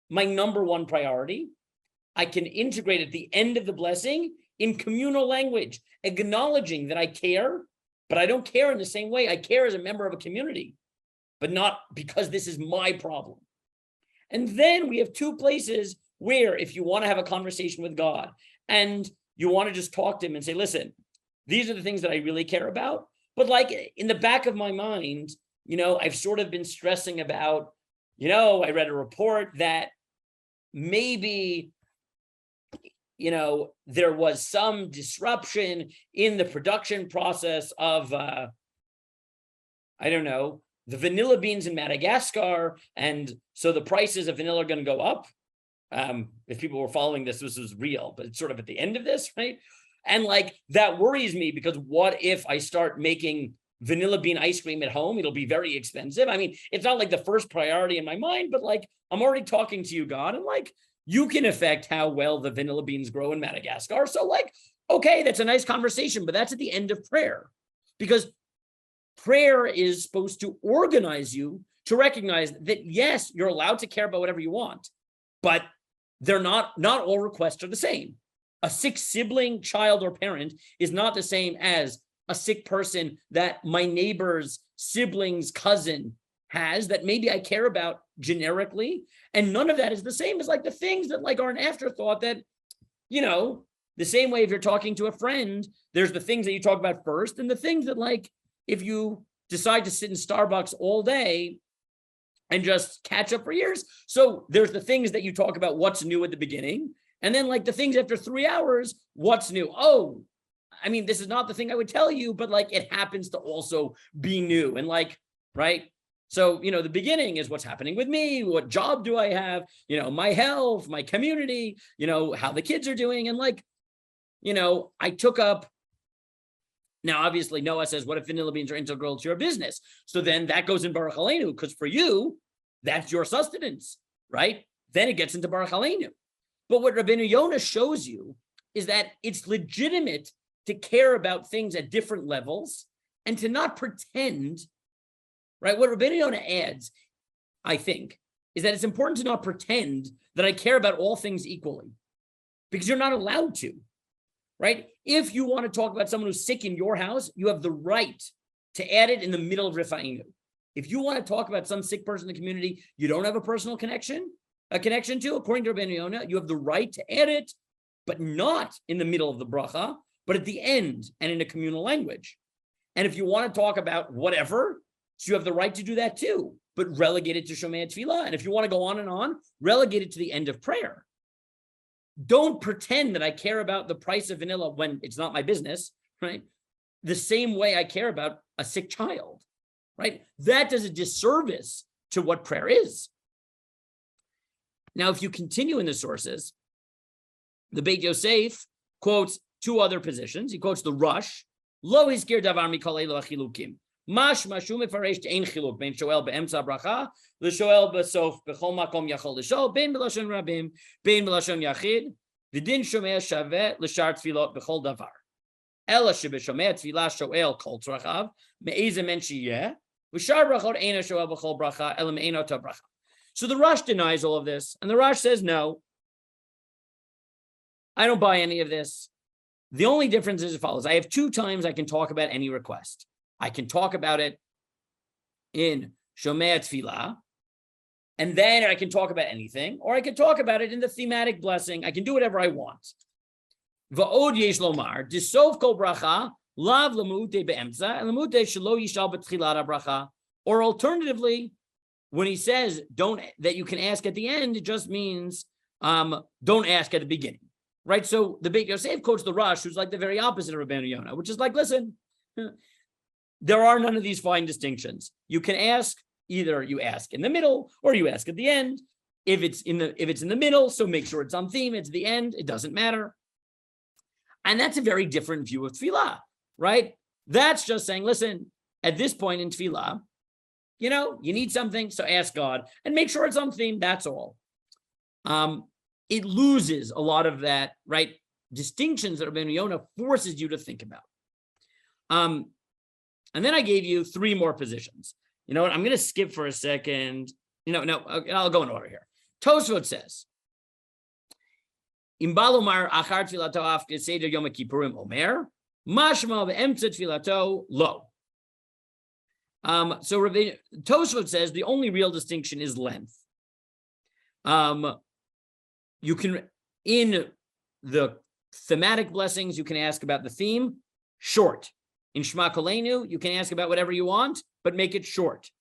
my number one priority, I can integrate at the end of the blessing in communal language, acknowledging that I care, but I don't care in the same way. I care as a member of a community, but not because this is my problem. And then we have two places where if you want to have a conversation with God and you want to just talk to him and say, listen, these are the things that I really care about. But like in the back of my mind, I've sort of been stressing about, I read a report that maybe, there was some disruption in the production process of, the vanilla beans in Madagascar. And so the prices of vanilla are going to go up. If people were following this was real, but it's sort of at the end of this, right? And like, that worries me because what if I start making vanilla bean ice cream at home? It'll be very expensive. I mean, it's not like the first priority in my mind, but like, I'm already talking to you, God, and like, you can affect how well the vanilla beans grow in Madagascar. So like, okay, that's a nice conversation, but that's at the end of prayer, because prayer is supposed to organize you to recognize that, yes, you're allowed to care about whatever you want, but they're not all requests are the same. A sick sibling, child, or parent is not the same as a sick person that my neighbor's sibling's cousin has that maybe I care about generically. And none of that is the same as like the things that like are an afterthought that, the same way if you're talking to a friend, there's the things that you talk about first and the things that like, if you decide to sit in Starbucks all day and just catch up for years. So there's the things that you talk about what's new at the beginning. And then like the things after 3 hours, what's new? Oh, I mean, this is not the thing I would tell you, but like it happens to also be new. And like, right? So, the beginning is what's happening with me. What job do I have? My health, my community, how the kids are doing. And like, I took up, now obviously Noah says, what if vanilla beans are integral to your business? So then that goes in Baruch Aleinu, because for you, that's your sustenance, right? Then it gets into Baruch Aleinu. But what Rabbeinu Yonah shows you is that it's legitimate to care about things at different levels and to not pretend, right? What Rabbeinu Yonah adds, I think, is that it's important to not pretend that I care about all things equally, because you're not allowed to, right? If you want to talk about someone who's sick in your house, you have the right to add it in the middle of Rifa'inu. If you want to talk about some sick person in the community you don't have a personal connection to, according to Rabbeinu Yonah, you have the right to add it, but not in the middle of the bracha, but at the end and in a communal language. And if you want to talk about whatever, so you have the right to do that too, but relegate it to Shomei Tefillah. And if you want to go on, relegate it to the end of prayer. Don't pretend that I care about the price of vanilla when it's not my business, right? The same way I care about a sick child, right? That does a disservice to what prayer is. Now, if you continue in the sources, the Beit Yosef quotes two other positions. He quotes the Rush, Lo hizkir davar mikol elu achilukim. Mash mashu mefaresh ein chiluk ben shoel beemtza bracha l'shoel besof bechol makom yachol l'shol ben b'lashon rabim ben b'lashon yachid v'din shomea shaveh l'shar tefilot bechol davar. Ela shebeshomea tefillah shoel kol tzrachav me'ezeh men sheyeh v'shar brachot eina shoel bechol bracha ela me'eino ta bracha. So the Rush denies all of this, and the Rush says, no, I don't buy any of this. The only difference is as follows. I have 2 times I can talk about any request. I can talk about it in Shomei Tefillah, And then I can talk about anything, or I can talk about it in the thematic blessing. I can do whatever I want. Va'od yesh lomar, disov kol bracha, lav lemute be'emtza, and lemute shelo yishal b'tchilat bracha. Or alternatively, when he says that you can ask at the end, it just means don't ask at the beginning, right? So the Beit Yosef quotes the Rosh, who's like the very opposite of Rabbeinu Yonah, which is like, listen, there are none of these fine distinctions. You can ask, either you ask in the middle or you ask at the end. If it's in the middle, so make sure it's on theme. It's the end. It doesn't matter. And that's a very different view of Tefillah, right? That's just saying, listen, at this point in Tefillah, you need something, so ask God and make sure it's on theme. That's all. It loses a lot of that, right? Distinctions that Rabbeinu Yonah forces you to think about. And then I gave you 3 more positions. You know what? I'm going to skip for a second. No, I'll go in order here. Tosfot says, Im balomar achar tfilato af seder Yom Kippurim omer, mashma ve'emtza tfilato lo. So Tosfot says the only real distinction is length. You can, in the thematic blessings, you can ask about the theme, short. In Shema Kolenu, you can ask about whatever you want, but make it short.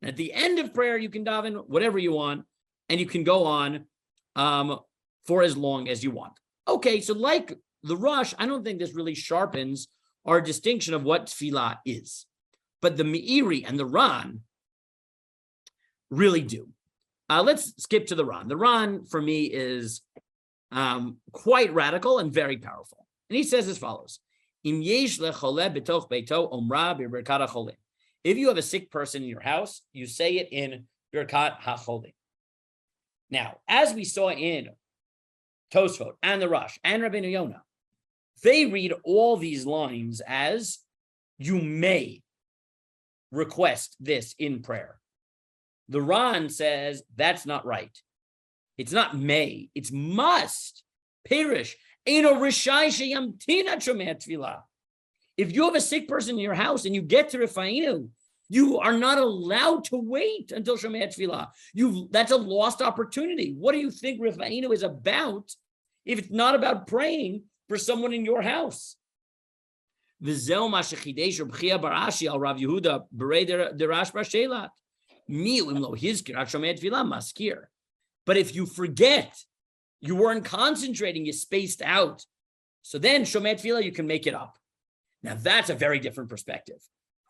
And at the end of prayer, you can daven whatever you want, and you can go on for as long as you want. Okay, so like the Rosh, I don't think this really sharpens our distinction of what Tefillah is. But the Meiri and the Ran really do. Let's skip to the Ran. The Ran, for me, is quite radical and very powerful. And he says as follows, If you have a sick person in your house, you say it in Birkat HaCholim. Now, as we saw in Tosfot and the Rosh and Rabbeinu Yonah, they read all these lines as you may request this in prayer. The Ran says that's not right. It's not may, it's must. Perish. If you have a sick person in your house and you get to Refainu, you are not allowed to wait until Shomei Tefillah. That's a lost opportunity. What do you think Refainu is about if it's not about praying for someone in your house? But if you forget, you weren't concentrating, you spaced out, so then Shomei Tefillah, you can make it up. Now that's a very different perspective,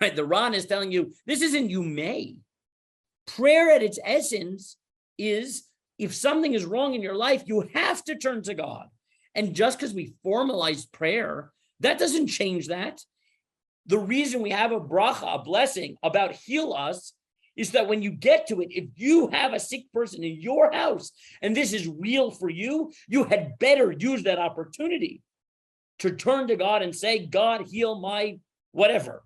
right? The Ran is telling you, this isn't you may. Prayer at its essence is, if something is wrong in your life, you have to turn to God. And just because we formalized prayer, that doesn't change that. The reason we have a bracha, a blessing about heal us, is that when you get to it, if you have a sick person in your house and this is real for you, you had better use that opportunity to turn to God and say, God, heal my whatever.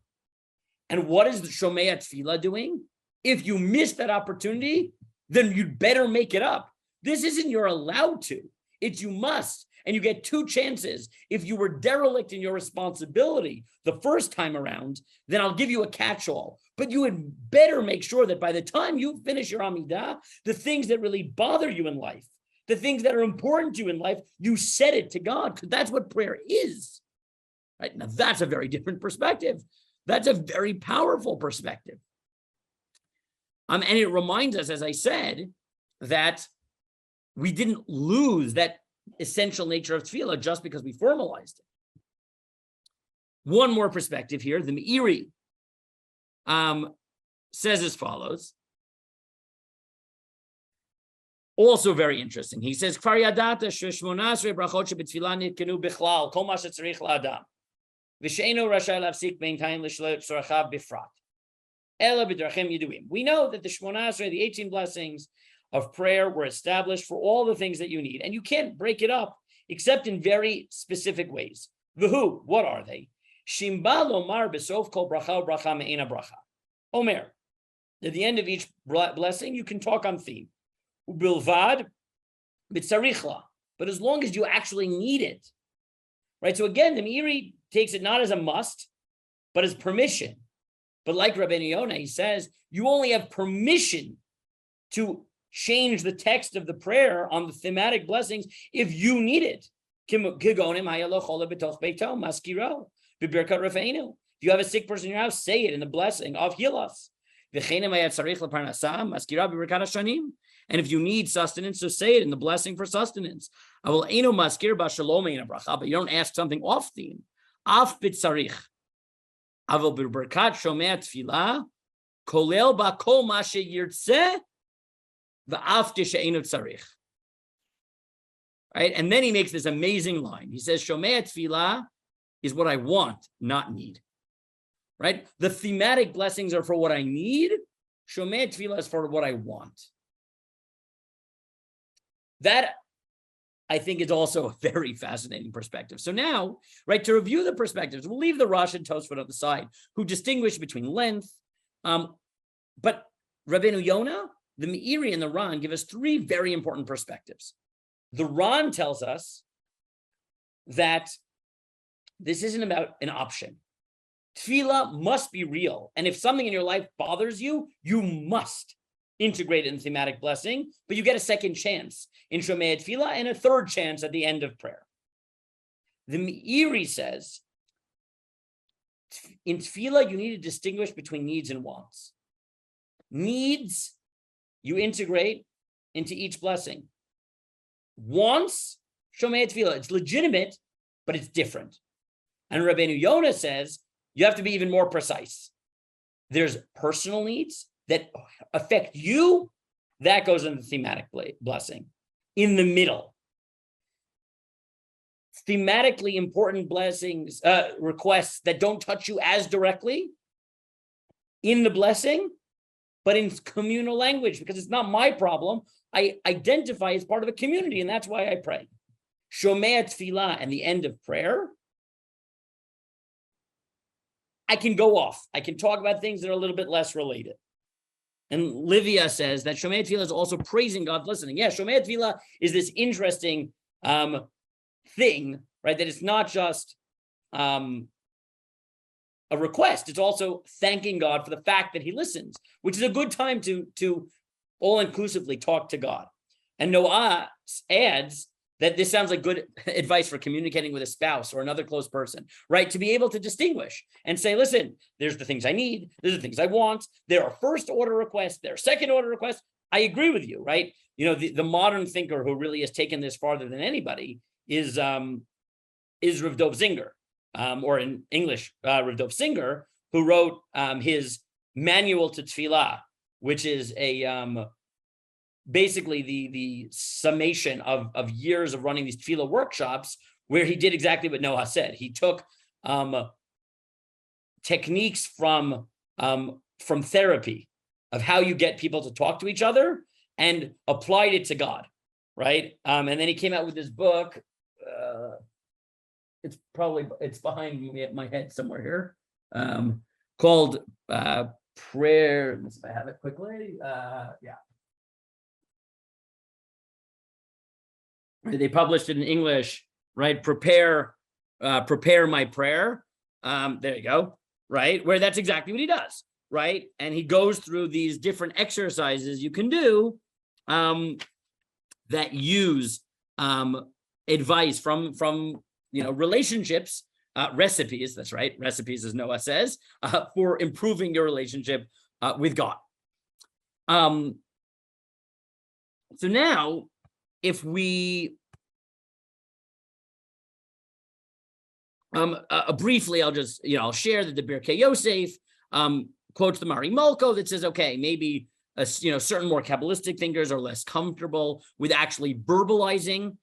And what is the Shomei Tefillah doing? If you miss that opportunity, then you'd better make it up. This isn't you're allowed to, it's you must. And you get 2 chances. If you were derelict in your responsibility the first time around, then I'll give you a catch-all. But you had better make sure that by the time you finish your Amidah, the things that really bother you in life, the things that are important to you in life, you said it to God, because that's what prayer is. Right? Now, that's a very different perspective. That's a very powerful perspective. And it reminds us, as I said, that we didn't lose that essential nature of tefillah just because we formalized it. One more perspective here. The Meiri says as follows. Also very interesting. He says, "Kfar yadata sheshmonasrei brachot shebetfilah nitkenu bichlal kol ma shetzarich laadam v'she'eino rashai lafsik b'intayim l'shloot tzarachav bifrat ela b'drachim yiduim." We know that the Shmonasrei, the 18 blessings of prayer, were established for all the things that you need, and you can't break it up except in very specific ways. V'hu, what are they? Shimba lomar b'sof kol bracha bracha me'ena bracha. Omer, at the end of each blessing, you can talk on theme. Ubilvad b'tzarichla, but as long as you actually need it, right? So again, the Meiri takes it not as a must, but as permission. But like Rabbeinu Yonah, he says you only have permission to change the text of the prayer on the thematic blessings if you need it. If you have a sick person in your house, say it in the blessing of heal us. And if you need sustenance, so say it in the blessing for sustenance. But you don't ask something off theme. Right? And then he makes this amazing line. He says, Shomei Tefillah is what I want, not need. Right? The thematic blessings are for what I need. Shomei Tefillah is for what I want. That, I think, is also a very fascinating perspective. So now, right, to review the perspectives, we'll leave the Rosh and Tosfot on the side, who distinguish between length. But Rabbeinu Yonah, the Meiri, and the Ran give us three very important perspectives. The Ran tells us that this isn't about an option. Tefillah must be real. And if something in your life bothers you, you must integrate it in thematic blessing, but you get a second chance in Shomei Tefillah and a third chance at the end of prayer. The Meiri says, in Tefillah, you need to distinguish between needs and wants. Needs, you integrate into each blessing. Wants, Shomei Tefillah, it's legitimate, but it's different. And Rabbeinu Yonah says, you have to be even more precise. There's personal needs that affect you, that goes in the thematic blessing. In the middle, thematically important blessings, requests that don't touch you as directly in the blessing, but in communal language, because it's not my problem. I identify as part of a community, and that's why I pray. Shomei Tefillah and the end of prayer, I can go off. I can talk about things that are a little bit less related. And Livia says that Shomei Tefillah is also praising God, listening. Yeah, Shomei Tefillah is this interesting thing, right? That it's not just a request. It's also thanking God for the fact that he listens, which is a good time to all-inclusively talk to God. And Noah adds that this sounds like good advice for communicating with a spouse or another close person, right? To be able to distinguish and say, listen, there's the things I need, there's the things I want, there are first order requests, there are second order requests. I agree with you, right? You know, the modern thinker who really has taken this farther than anybody is Rav Dov Zinger, or in English, Rav Dov Zinger, who wrote his Manual to Tefillah, which is a basically the summation of years of running these tefillah workshops, where he did exactly what Noah said. He took techniques from therapy of how you get people to talk to each other and applied it to God, right? And then he came out with this book. It's behind me at my head somewhere here, called Prayer. If I have it quickly, yeah. They published it in English, right? Prepare my prayer. There you go, right? Where that's exactly what he does, right? And he goes through these different exercises you can do that use advice from relationships, recipes. That's right, recipes, as Noah says, for improving your relationship with God. So now, if we briefly, I'll share that the Birkei Yosef quotes the Mari Molko that says, okay, maybe certain more Kabbalistic thinkers are less comfortable with actually verbalizing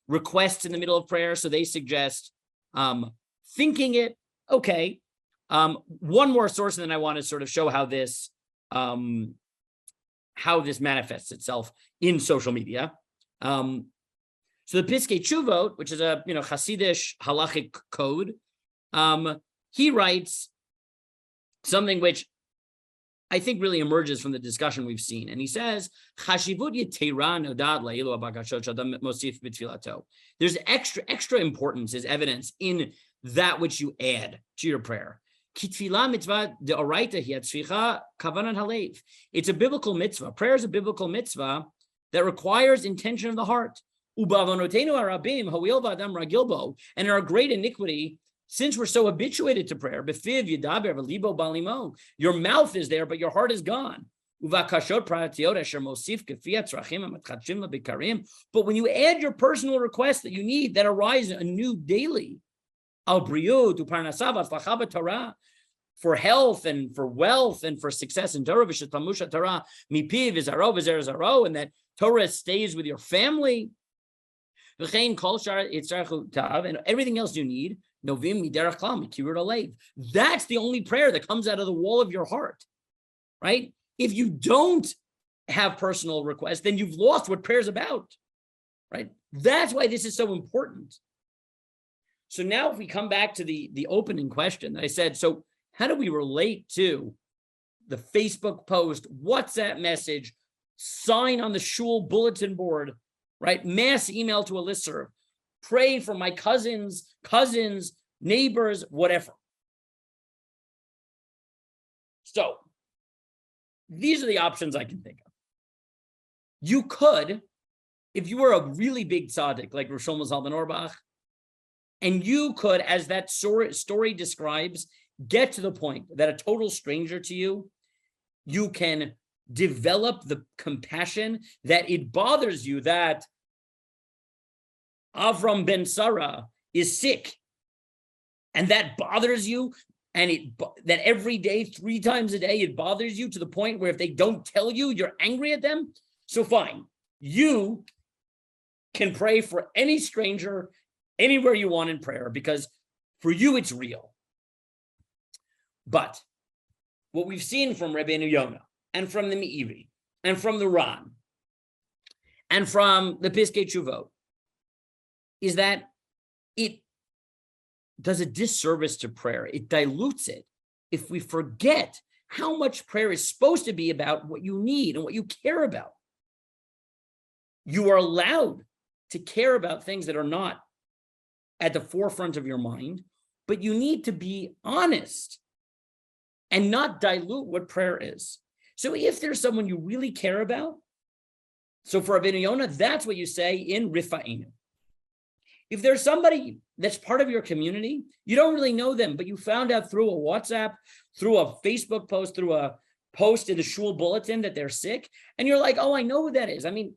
requests in the middle of prayer, so they suggest thinking it. Okay, one more source, and then I want to sort of show how this manifests itself in social media. So the Piskei Teshuvah, which is a Hasidish halachic code, he writes something which I think really emerges from the discussion we've seen, and he says, there's extra importance as evidence in that which you add to your prayer. It's a biblical mitzvah. Prayer is a biblical mitzvah that requires intention of the heart. And our great iniquity, since we're so habituated to prayer, your mouth is there, but your heart is gone. But when you add your personal requests that you need that arise anew daily, for health and for wealth and for success in Torah, and that Torah stays with your family, and everything else you need, that's the only prayer that comes out of the wall of your heart, right? If you don't have personal requests, then you've lost what prayer is about, right? That's why this is so important. So now if we come back to the opening question that I said, so how do we relate to the Facebook post, WhatsApp message, sign on the shul bulletin board, right? Mass email to a listserv, pray for my cousins, neighbors, whatever. So these are the options I can think of. You could, if you were a really big tzaddik like Rosh Shlomo Zalman Auerbach, and you could, as that story describes, get to the point that a total stranger to you, you can develop the compassion that it bothers you that Avram ben Sarah is sick, and that bothers you, and that every day, 3 times a day, it bothers you to the point where if they don't tell you, you're angry at them. So fine, you can pray for any stranger anywhere you want in prayer, because for you it's real. But what we've seen from Rabbeinu Yonah and from the Meiri and from the Ran and from the Piskei Teshuvah is that it does a disservice to prayer. It dilutes it if we forget how much prayer is supposed to be about what you need and what you care about. You are allowed to care about things that are not at the forefront of your mind, but you need to be honest and not dilute what prayer is. So if there's someone you really care about, so for Rabbeinu Yonah, that's what you say in Rifa'inu. If there's somebody that's part of your community, you don't really know them, but you found out through a WhatsApp, through a Facebook post, through a post in the shul bulletin that they're sick, and you're like, oh, I know who that is. I mean,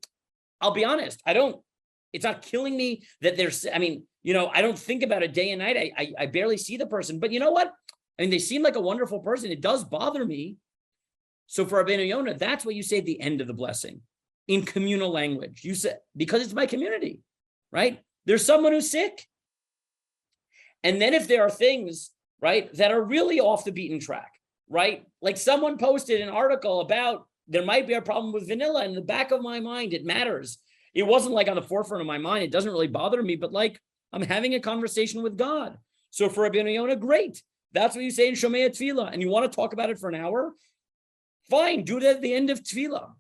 I'll be honest, it's not killing me that I don't think about it day and night. I barely see the person, but you know what? I mean, they seem like a wonderful person. It does bother me. So for Rabbeinu Yonah, that's what you say at the end of the blessing in communal language. You say, because it's my community, right? There's someone who's sick. And then if there are things, right, that are really off the beaten track, right? Like someone posted an article about there might be a problem with vanilla. In the back of my mind, it matters. It wasn't like on the forefront of my mind. It doesn't really bother me, but like I'm having a conversation with God. So for Rabbeinu Yonah, great. That's what you say in Shomei Tefillah. And you want to talk about it for an hour? Fine, do it at the end of Tefillah.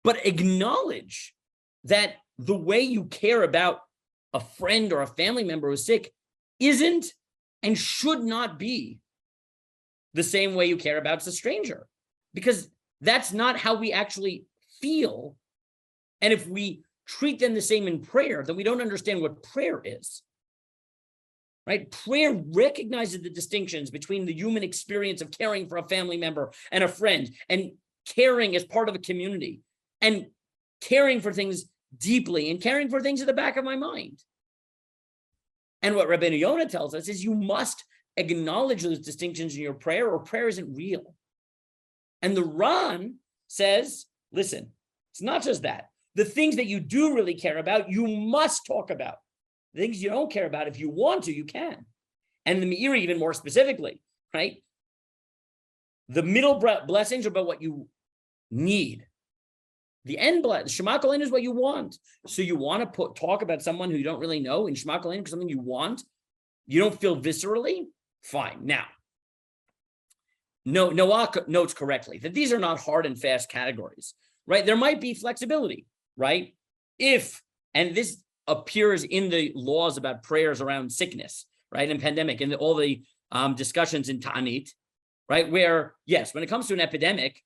But acknowledge that the way you care about a friend or a family member who's sick isn't and should not be the same way you care about a stranger, because that's not how we actually feel. And if we treat them the same in prayer, then we don't understand what prayer is. Right? Prayer recognizes the distinctions between the human experience of caring for a family member and a friend, and caring as part of a community, and caring for things deeply, and caring for things at the back of my mind. And what Rabbeinu Yonah tells us is you must acknowledge those distinctions in your prayer, or prayer isn't real. And the Ran says, listen, it's not just that. The things that you do really care about, you must talk about. The things you don't care about, if you want to, you can. And the Meiri even more specifically, right? The middle blessings are about what you need. The end blessing, Shema Koleinu, is what you want. So you want to talk about someone who you don't really know in Shema Koleinu, something you want, you don't feel viscerally, fine. Now, Noah notes correctly that these are not hard and fast categories, right? There might be flexibility, right? And this appears in the laws about prayers around sickness. right, and pandemic, and all the discussions in Ta'anit, right, where, yes, when it comes to an epidemic,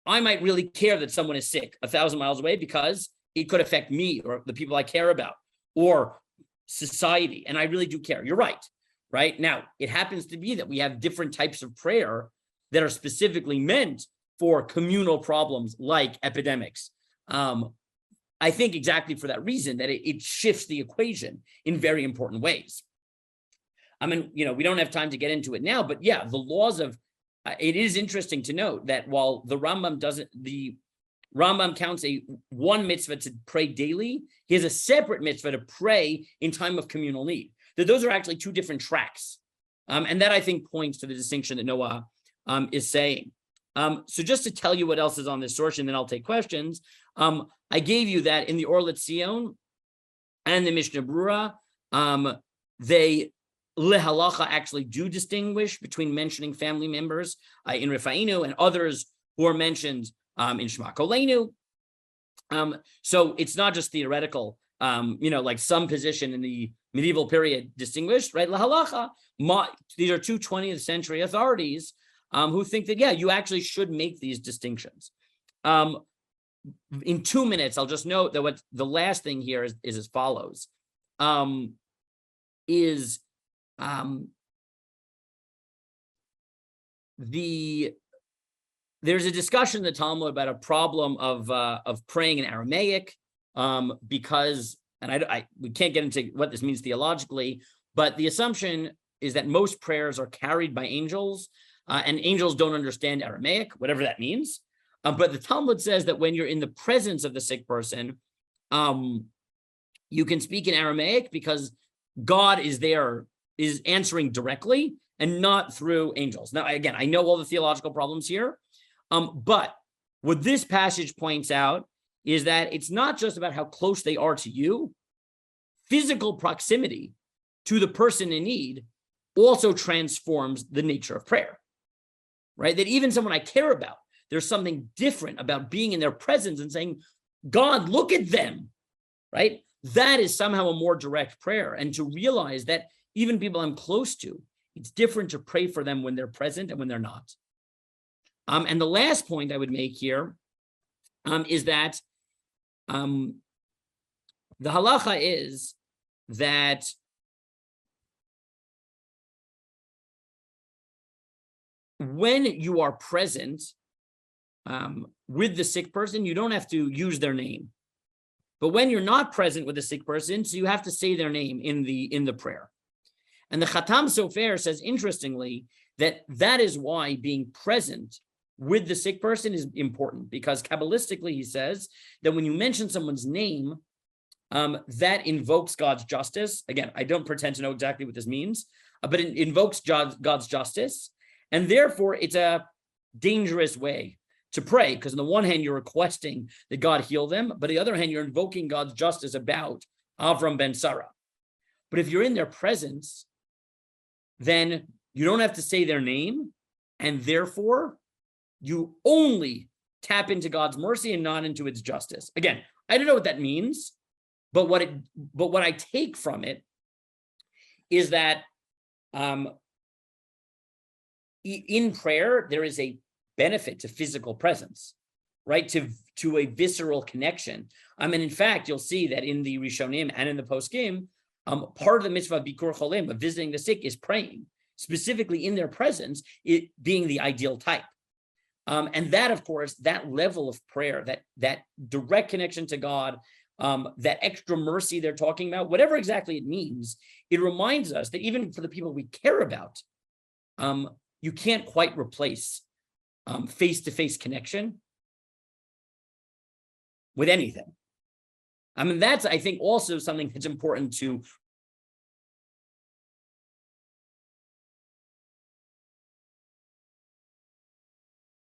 I might really care that someone is sick 1,000 miles away because it could affect me or the people I care about or society, and I really do care. You're right, right? Now, it happens to be that we have different types of prayer that are specifically meant for communal problems like epidemics. I think exactly for that reason, that it shifts the equation in very important ways. I mean, we don't have time to get into it now, but yeah, the laws of, it is interesting to note that while the Rambam counts one mitzvah to pray daily, he has a separate mitzvah to pray in time of communal need. That those are actually two different tracks. And that I think points to the distinction that Noah is saying. So just to tell you what else is on this source, and then I'll take questions. I gave you that in the Or L'Tzion and the Mishnah Brura, they lehalacha actually do distinguish between mentioning family members in Rifa'inu and others who are mentioned in Shema Koleinu. So it's not just theoretical, like some position in the medieval period distinguished, right? Lehalacha, these are two 20th century authorities who think that, yeah, you actually should make these distinctions. In 2 minutes, I'll just note that what the last thing here is as follows, there's a discussion in the Talmud about a problem of praying in Aramaic because, and we can't get into what this means theologically, but the assumption is that most prayers are carried by angels, and angels don't understand Aramaic, whatever that means. But the Talmud says that when you're in the presence of the sick person, you can speak in Aramaic because God is answering directly and not through angels. Now, again, I know all the theological problems here, but what this passage points out is that it's not just about how close they are to you. Physical proximity to the person in need also transforms the nature of prayer, right? That even someone I care about, there's something different about being in their presence and saying, God, look at them, right? That is somehow a more direct prayer. And to realize that even people I'm close to, it's different to pray for them when they're present and when they're not. And the last point I would make here is that the halacha is that when you are present with the sick person, you don't have to use their name. But when you're not present with the sick person, so you have to say their name in the prayer. And the Khatam Sofer says, interestingly, that is why being present with the sick person is important, because Kabbalistically, he says that when you mention someone's name, that invokes God's justice. Again, I don't pretend to know exactly what this means, but it invokes God's justice. And therefore, it's a dangerous way to pray, because on the one hand, you're requesting that God heal them, but on the other hand, you're invoking God's justice about Avram ben Sarah. But if you're in their presence, then you don't have to say their name, and therefore, you only tap into God's mercy and not into its justice. Again, I don't know what that means, but what I take from it is that in prayer, there is a benefit to physical presence, right? To a visceral connection. And in fact, you'll see that in the Rishonim and in the Poskim, part of the mitzvah of Bikur Cholim, of visiting the sick, is praying, specifically in their presence, it being the ideal type. And that, of course, that level of prayer, that direct connection to God, that extra mercy they're talking about, whatever exactly it means, it reminds us that even for the people we care about, you can't quite replace face-to-face connection with anything. I mean, that's, I think, also something that's important to.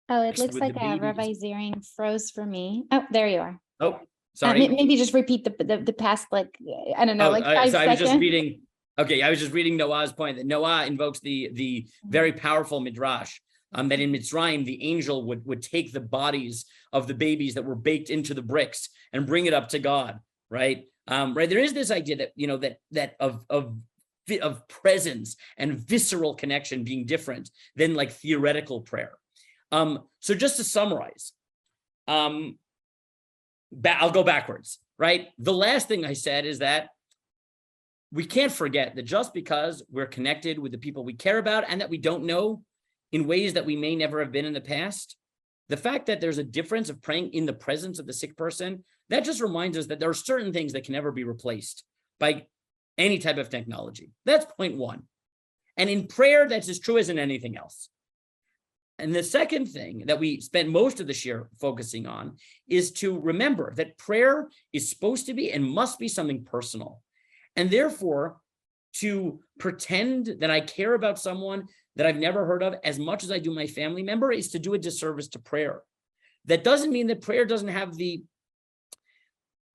Oh, it looks like Rabbi Ziring froze for me. Oh, there you are. Oh, sorry. Maybe just repeat the past, like, I don't know, like 5 seconds. I was just reading. Okay, I was just reading Noah's point that Noah invokes the very powerful midrash that in Mitzrayim the angel would take the bodies of the babies that were baked into the bricks and bring it up to God, right? Right. There is this idea that that of of presence and visceral connection being different than like theoretical prayer. So just to summarize, I'll go backwards, right? The last thing I said is that we can't forget that just because we're connected with the people we care about and that we don't know in ways that we may never have been in the past, the fact that there's a difference of praying in the presence of the sick person, that just reminds us that there are certain things that can never be replaced by any type of technology. That's point one. And in prayer, that's as true as in anything else. And the second thing that we spent most of this year focusing on is to remember that prayer is supposed to be and must be something personal. And therefore, to pretend that I care about someone that I've never heard of as much as I do my family member is to do a disservice to prayer. That doesn't mean that prayer doesn't have the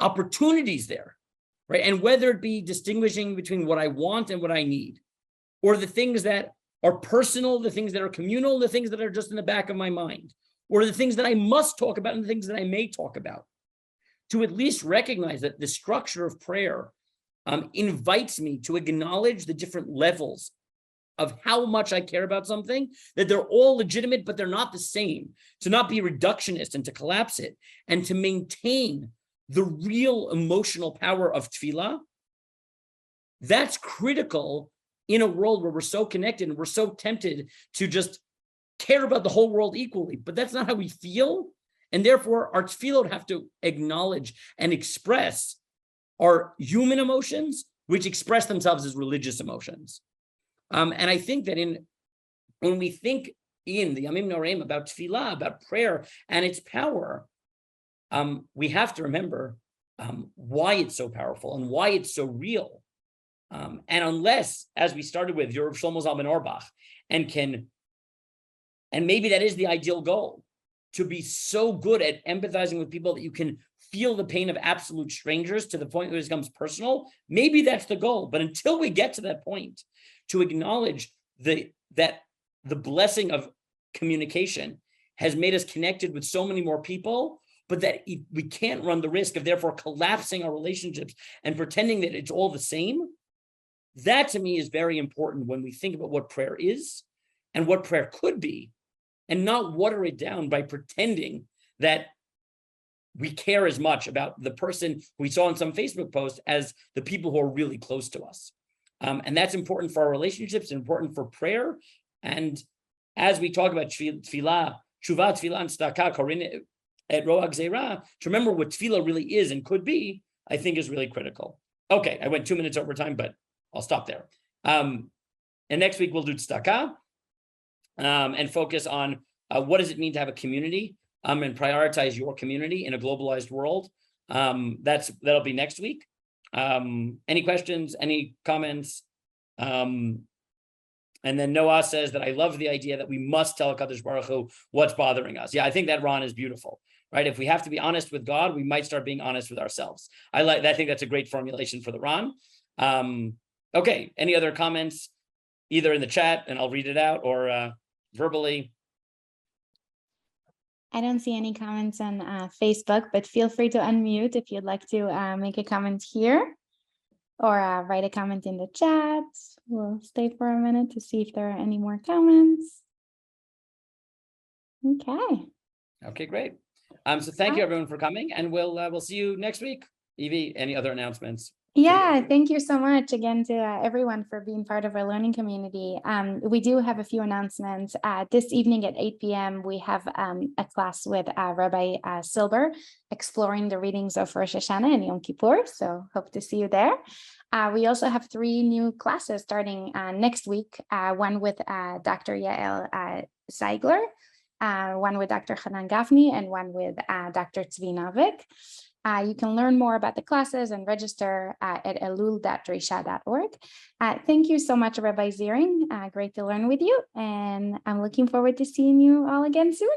opportunities there, right? And whether it be distinguishing between what I want and what I need, or the things that are personal, the things that are communal, the things that are just in the back of my mind, or the things that I must talk about and the things that I may talk about, to at least recognize that the structure of prayer invites me to acknowledge the different levels of how much I care about something, that they're all legitimate, but they're not the same, to not be reductionist and to collapse it, and to maintain the real emotional power of tefillah. That's critical in a world where we're so connected and we're so tempted to just care about the whole world equally, but that's not how we feel. And therefore our tefillah would have to acknowledge and express our human emotions, which express themselves as religious emotions. And I think that when we think in the Yamim Noreim about tefillah, about prayer and its power, we have to remember why it's so powerful and why it's so real. And unless, as we started with, you're Shlomo Zalman Auerbach, and maybe that is the ideal goal, to be so good at empathizing with people that you can feel the pain of absolute strangers to the point where it becomes personal, maybe that's the goal. But until we get to that point, to acknowledge that the blessing of communication has made us connected with so many more people, but that we can't run the risk of therefore collapsing our relationships and pretending that it's all the same. That to me is very important when we think about what prayer is and what prayer could be, and not water it down by pretending that we care as much about the person we saw in some Facebook post as the people who are really close to us. And that's important for our relationships, important for prayer. And as we talk about tefillah, Teshuvah, Tefillah, and Tzedakah, Korin et Roag Zera, to remember what tefillah really is and could be, I think is really critical. Okay, I went 2 minutes over time, but I'll stop there. And next week we'll do Tzedakah and focus on what does it mean to have a community and prioritize your community in a globalized world. That'll be next week. Any questions, any comments? And then Noah says that I love the idea that we must tell HaKadosh Baruch Hu what's bothering us. Yeah, I think that, Ron, is beautiful, right? If we have to be honest with God, we might start being honest with ourselves. I think that's a great formulation for the Ron. Okay, any other comments, either in the chat, and I'll read it out, or verbally? I don't see any comments on Facebook, but feel free to unmute if you'd like to make a comment here, or write a comment in the chat. We'll stay for a minute to see if there are any more comments. Okay, great. So thank you everyone for coming, and we'll see you next week. Evie, any other announcements? Yeah, thank you so much again to everyone for being part of our learning community. We do have a few announcements. This evening at 8 p.m. we have a class with Rabbi Silber, exploring the readings of Rosh Hashanah and Yom Kippur. So hope to see you there. We also have 3 new classes starting next week. One with Dr. Yael Zeigler, one with Dr. Hanan Gafni, and one with Dr. Tzvi Navik. You can learn more about the classes and register at elul.drisha.org. Thank you so much, Rabbi Ziring. Great to learn with you, and I'm looking forward to seeing you all again soon.